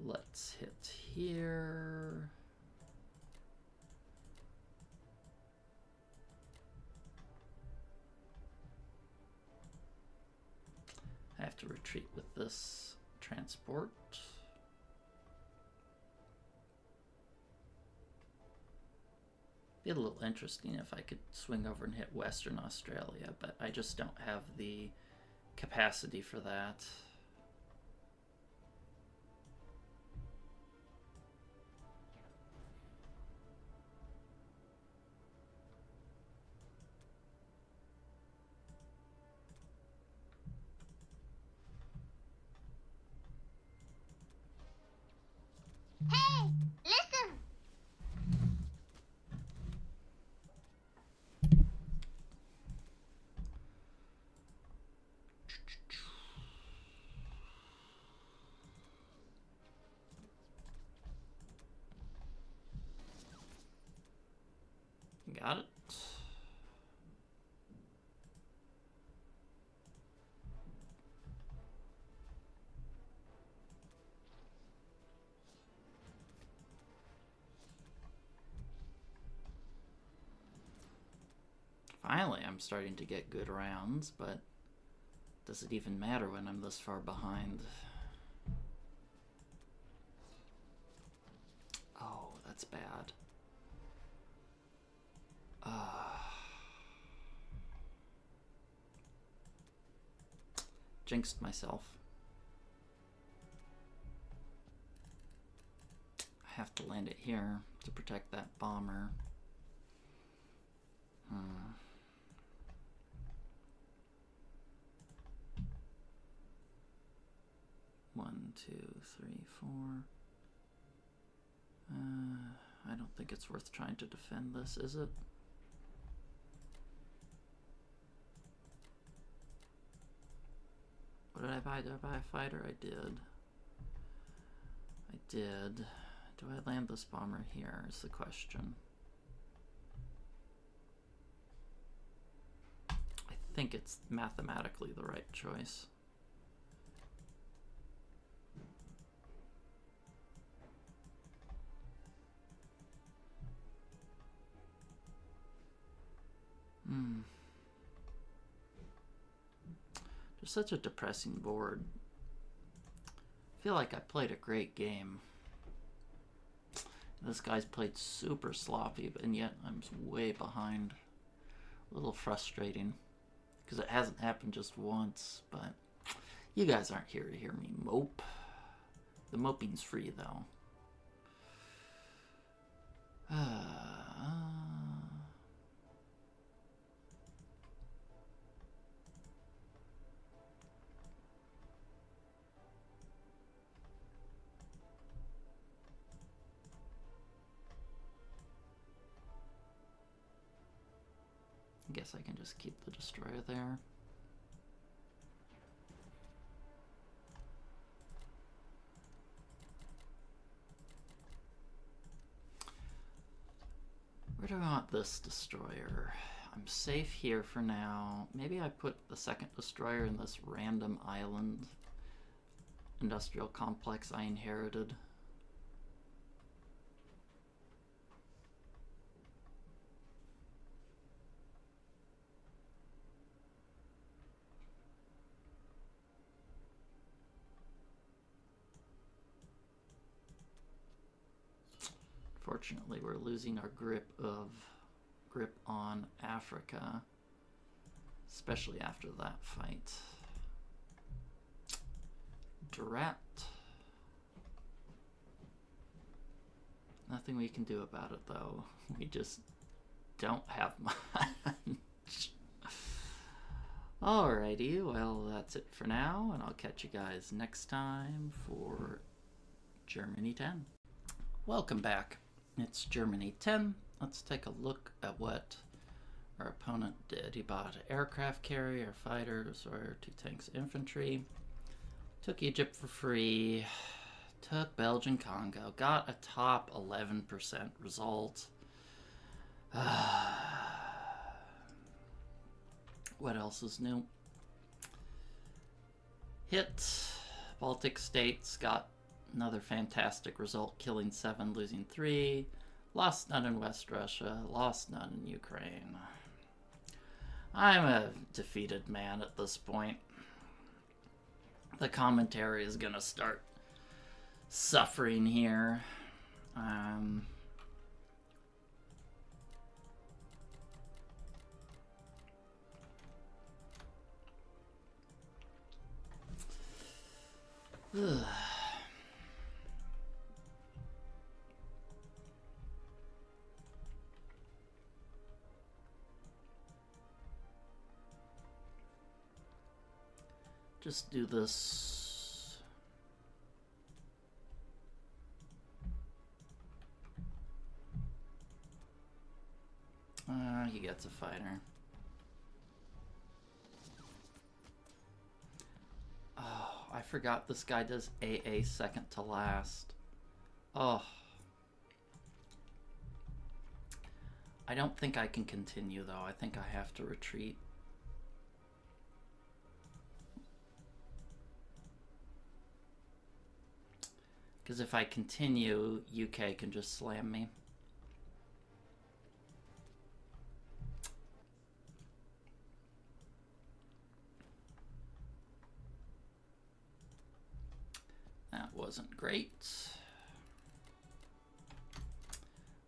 Let's hit here. I have to retreat with this transport. Be a little interesting if I could swing over and hit Western Australia, but I just don't have the capacity for that. Hey, listen! Got it. Finally, I'm starting to get good rounds, but does it even matter when I'm this far behind? Oh, that's bad. Jinxed myself. I have to land it here to protect that bomber. 1, 2, 3, 4. I don't think it's worth trying to defend this, is it? What did I buy? Did I buy a fighter? I did. I did. Do I land this bomber here is the question. I think it's mathematically the right choice. Just such a depressing board. I feel like I played a great game. This guy's played super sloppy, and yet I'm way behind. A little frustrating, because it hasn't happened just once, but you guys aren't here to hear me mope. The moping's free, though. I guess I can just keep the destroyer there. Where do I want this destroyer? I'm safe here for now. Maybe I put the second destroyer in this random island industrial complex I inherited. Fortunately, we're losing our grip on Africa, especially after that fight. Drat. Nothing we can do about it, though. We just don't have much. Alrighty, well, that's it for now, and I'll catch you guys next time for Germany 10. Welcome back. It's Germany 10. Let's take a look at what our opponent did. He bought an aircraft carrier, fighter, destroyer, 2 tanks, infantry. Took Egypt for free. Took Belgian Congo. Got a top 11% result. What else is new? Hit Baltic states. Got another fantastic result, killing 7, losing 3. Lost none in West Russia, lost none in Ukraine. I'm a defeated man at this point. The commentary is gonna start suffering here. Just do this. He gets a fighter. Oh, I forgot this guy does AA second to last. Oh. I don't think I can continue, though. I think I have to retreat. Because if I continue, UK can just slam me. That wasn't great.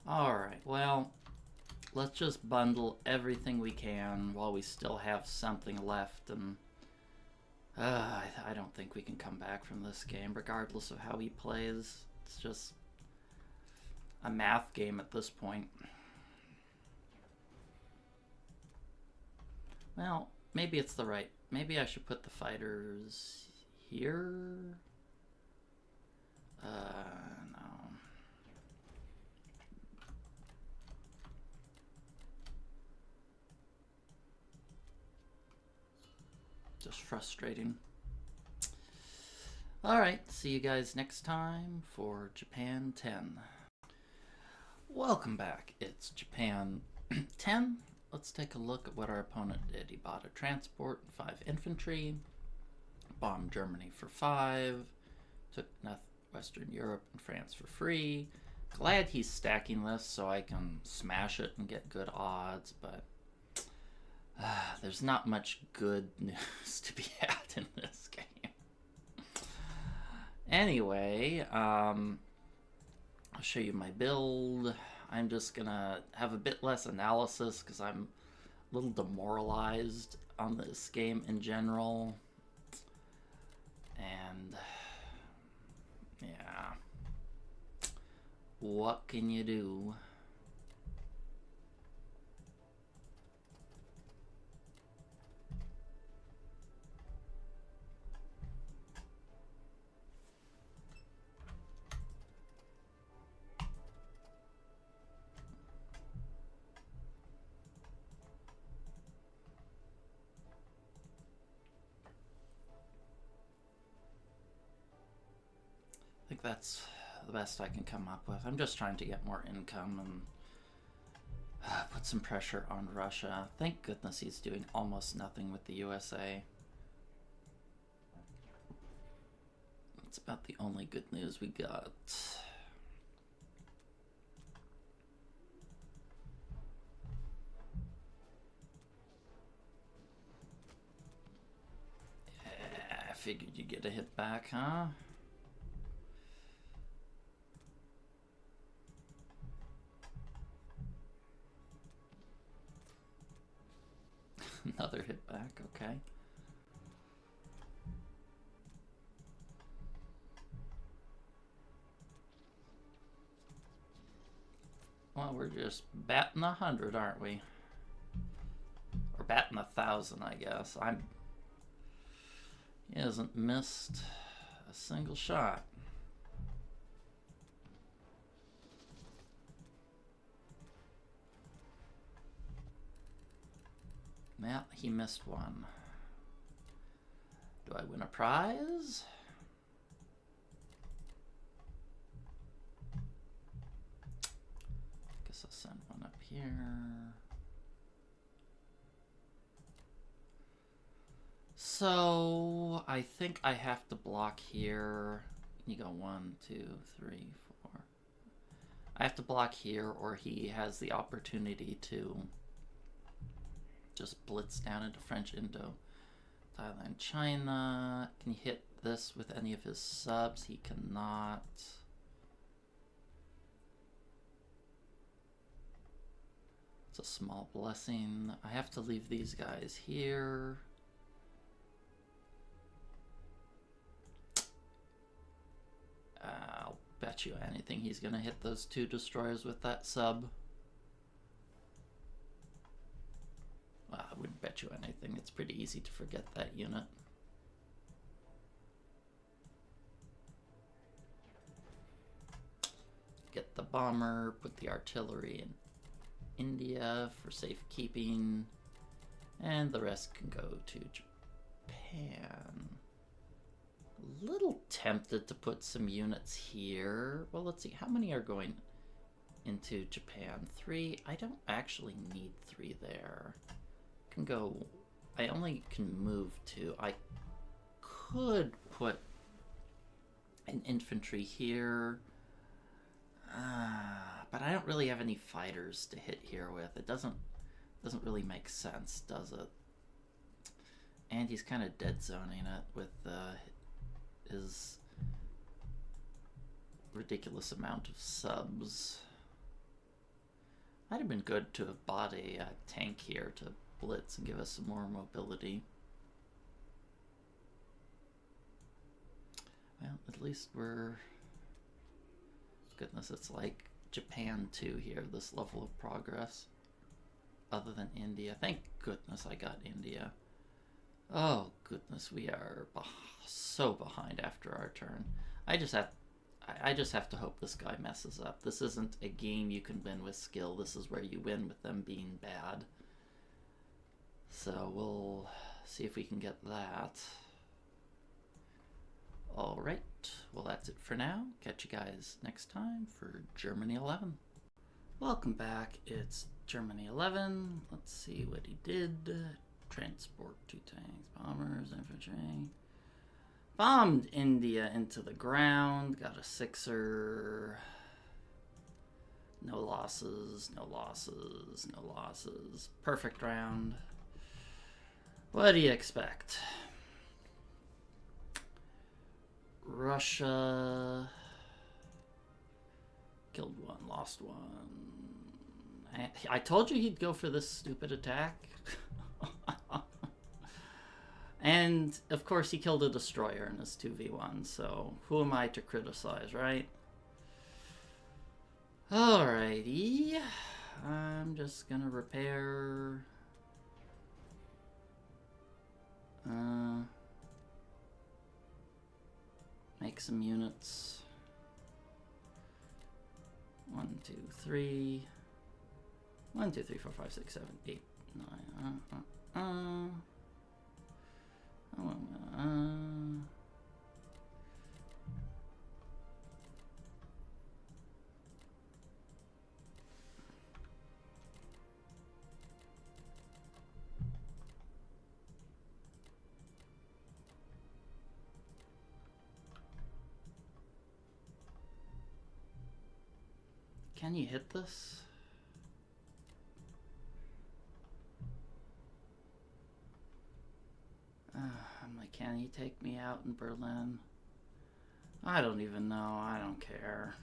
Alright, well, let's just bundle everything we can while we still have something left, and I don't think we can come back from this game, regardless of how he plays. It's just a math game at this point. Well, maybe it's the right... Maybe I should put the fighters here? No. just frustrating. Alright, see you guys next time for Japan 10. Welcome back. It's Japan 10. Let's take a look at what our opponent did. He bought a transport and 5 infantry, bombed Germany for 5, took Western Europe and France for free. Glad he's stacking this so I can smash it and get good odds, but there's not much good news to be had in this game. Anyway, I'll show you my build. I'm just gonna have a bit less analysis because I'm a little demoralized on this game in general. And yeah, what can you do? I think that's the best I can come up with. I'm just trying to get more income and put some pressure on Russia. Thank goodness he's doing almost nothing with the USA. It's about the only good news we got. Yeah, I figured you'd get a hit back, huh? Another hit back, okay. Well, we're just batting 100, aren't we? Or batting 1,000, I guess. He hasn't missed a single shot. Yeah, he missed one. Do I win a prize? Guess I'll send one up here. So I think I have to block here. You go 1, 2, 3, 4. I have to block here, or he has the opportunity to just blitz down into French Indo, Thailand, China. Can he hit this with any of his subs? He cannot. It's a small blessing. I have to leave these guys here. I'll bet you anything he's gonna hit those 2 destroyers with that sub. Well, I wouldn't bet you anything. It's pretty easy to forget that unit. Get the bomber, put the artillery in India for safekeeping, and the rest can go to Japan. A little tempted to put some units here. Well, let's see. How many are going into Japan? 3. I don't actually need 3 there. Can go. I only can move 2. I could put an infantry here, but I don't really have any fighters to hit here with. It doesn't really make sense, does it? And he's kind of dead zoning it with his ridiculous amount of subs. Might have been good to have bought a tank here to blitz and give us some more mobility. Well, at least we're... Goodness, it's like Japan 2 here, this level of progress. Other than India. Thank goodness I got India. Oh, goodness, we are so behind after our turn. I just have to hope this guy messes up. This isn't a game you can win with skill. This is where you win with them being bad. So we'll see if we can get that. Alright, well that's it for now. Catch you guys next time for Germany 11. Welcome back, it's Germany 11. Let's see what he did. Transport 2 tanks, bombers, infantry. Bombed India into the ground, got a 6er. No losses, no losses, no losses. Perfect round. What do you expect? Russia killed 1, lost 1. I told you he'd go for this stupid attack. And of course he killed a destroyer in his 2v1, so who am I to criticize, right? Alrighty, I'm just gonna repair. Make some units. 1, 2, 3. 1, 2, 3, 4, 5, 6, 7, 8, 9. Can you hit this? I'm like, can he take me out in Berlin? I don't even know. I don't care.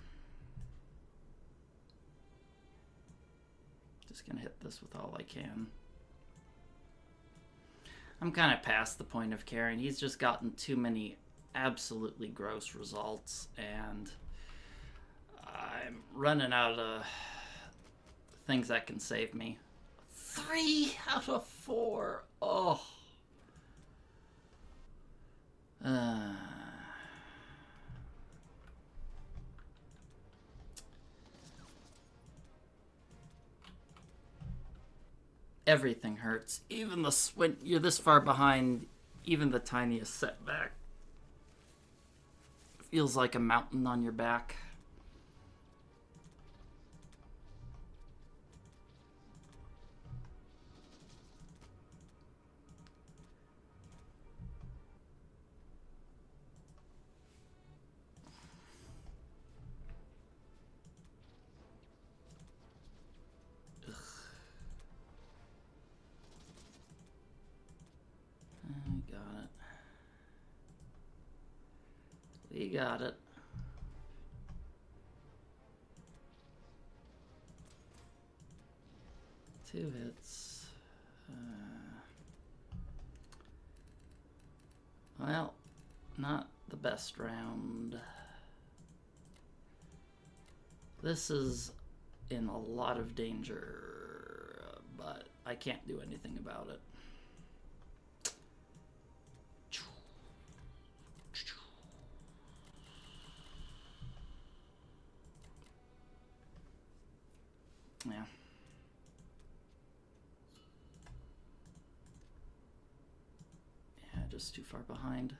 Just gonna hit this with all I can. I'm kind of past the point of caring. He's just gotten too many absolutely gross results, and I'm running out of things that can save me. 3 out of 4. Oh. Everything hurts. Even when you're this far behind, even the tiniest setback feels like a mountain on your back. We got it. Two hits. Well, not the best round. This is in a lot of danger, but I can't do anything about it. Yeah. Yeah, just too far behind.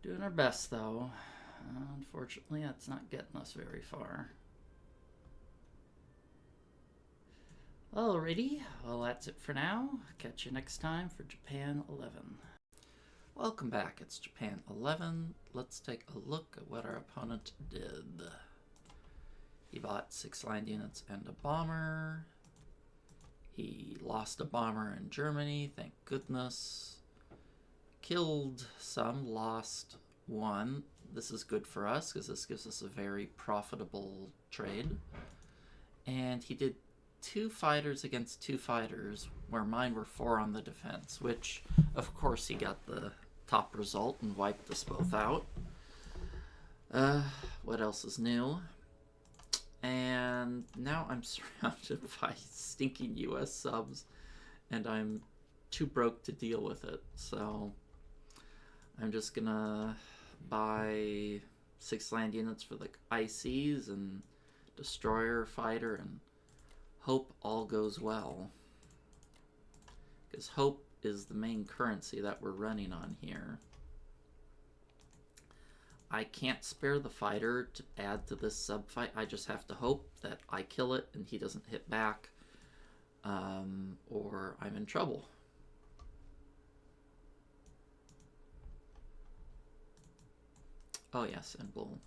Doing our best, though. Unfortunately, that's not getting us very far. Alrighty, well that's it for now. Catch you next time for Japan 11. Welcome back, it's Japan 11. Let's take a look at what our opponent did. He bought 6 land units and a bomber. He lost a bomber in Germany, thank goodness. Killed some, lost 1. This is good for us because this gives us a very profitable trade. And he did 2 fighters against 2 fighters, where mine were 4 on the defense, which of course he got the top result and wiped us both out. What else is new? And now I'm surrounded by stinking US subs, and I'm too broke to deal with it, so I'm just gonna buy 6 land units for the ICs and destroyer, fighter, and hope all goes well. because hope is the main currency that we're running on here. I can't spare the fighter to add to this sub-fight. I just have to hope that I kill it and he doesn't hit back, or I'm in trouble. Oh yes, and we'll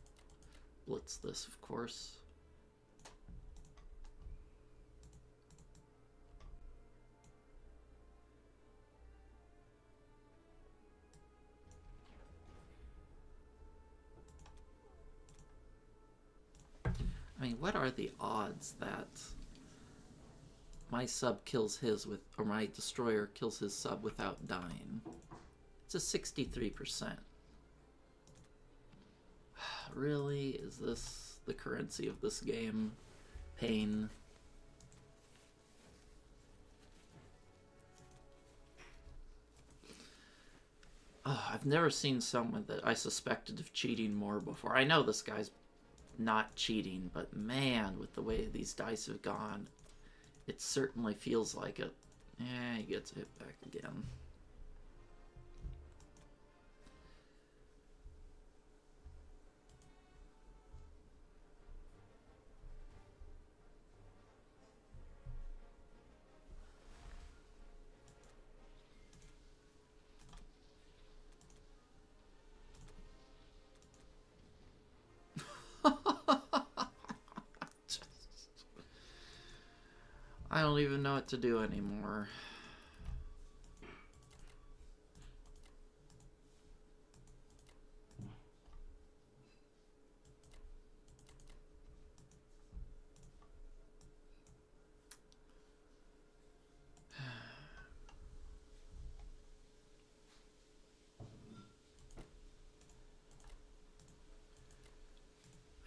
blitz this, of course. I mean, what are the odds that my sub kills his with, or my destroyer kills his sub without dying? It's a 63%. Really? Is this the currency of this game? Pain. Oh, I've never seen someone that I suspected of cheating more before. I know this guy's not cheating, but man, with the way these dice have gone, it certainly feels like it. Yeah, he gets hit back again. I don't even know what to do anymore.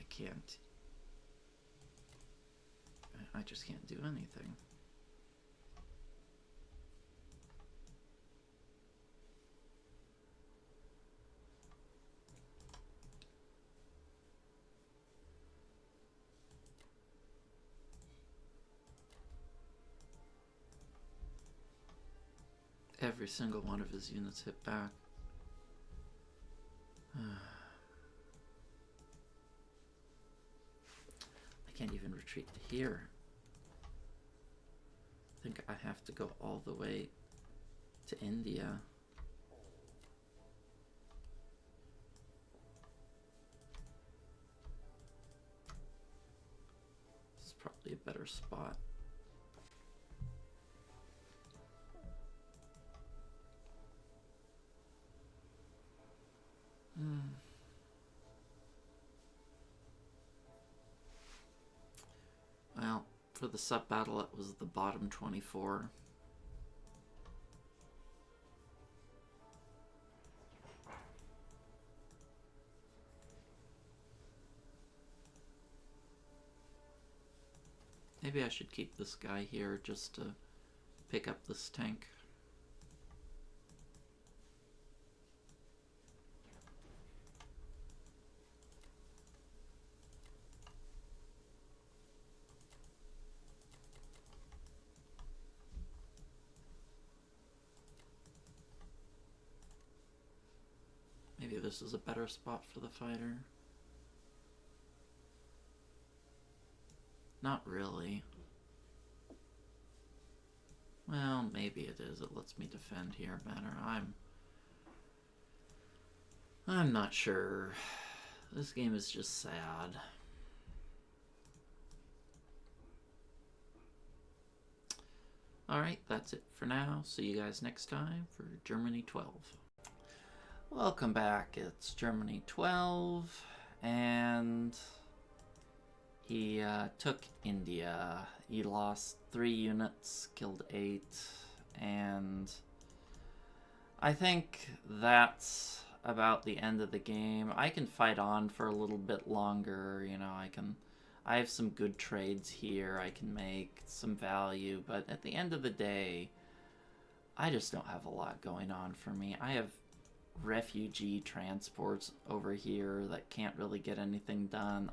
I can't. I just can't do anything. Every single one of his units hit back. I can't even retreat to here. I think I have to go all the way to India. This is probably a better spot. Well, for the sub battle, it was the bottom 24. Maybe I should keep this guy here just to pick up this tank. Maybe this is a better spot for the fighter. Not really. Well, maybe it is. It lets me defend here better. I'm not sure. This game is just sad. Alright, that's it for now. See you guys next time for Germany 12. Welcome back. It's Germany 12, and he took India. He lost 3 units, killed 8, and I think that's about the end of the game. I can fight on for a little bit longer, you know, I have some good trades here, I can make some value, but at the end of the day, I just don't have a lot going on for me. I have refugee transports over here that can't really get anything done.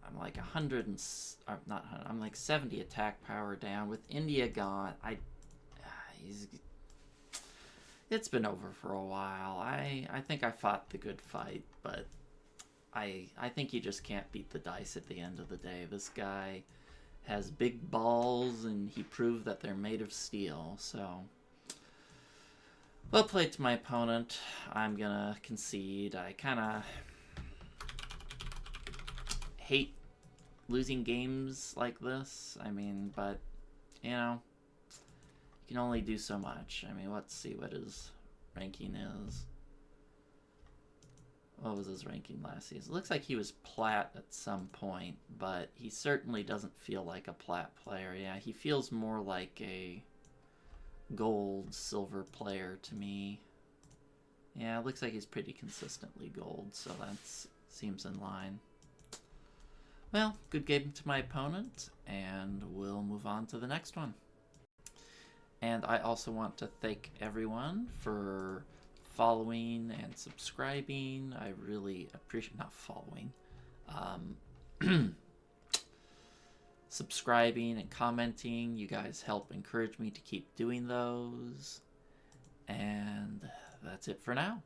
I'm like 100 and not 100. I'm like 70 attack power down with India gone. It's been over for a while. I think I fought the good fight, but I think you just can't beat the dice at the end of the day. This guy has big balls, and he proved that they're made of steel. So, well played to my opponent. I'm gonna concede. I kind of hate losing games like this. I mean, but, you know, you can only do so much. I mean, let's see what his ranking is. What was his ranking last season? It looks like he was plat at some point, but he certainly doesn't feel like a plat player. Yeah, he feels more like a gold, silver player to me. Yeah, it looks like he's pretty consistently gold, so that seems in line. Well, good game to my opponent, and we'll move on to the next one. And I also want to thank everyone for following and subscribing. I really appreciate, not following, subscribing and commenting. You guys help encourage me to keep doing those. And that's it for now.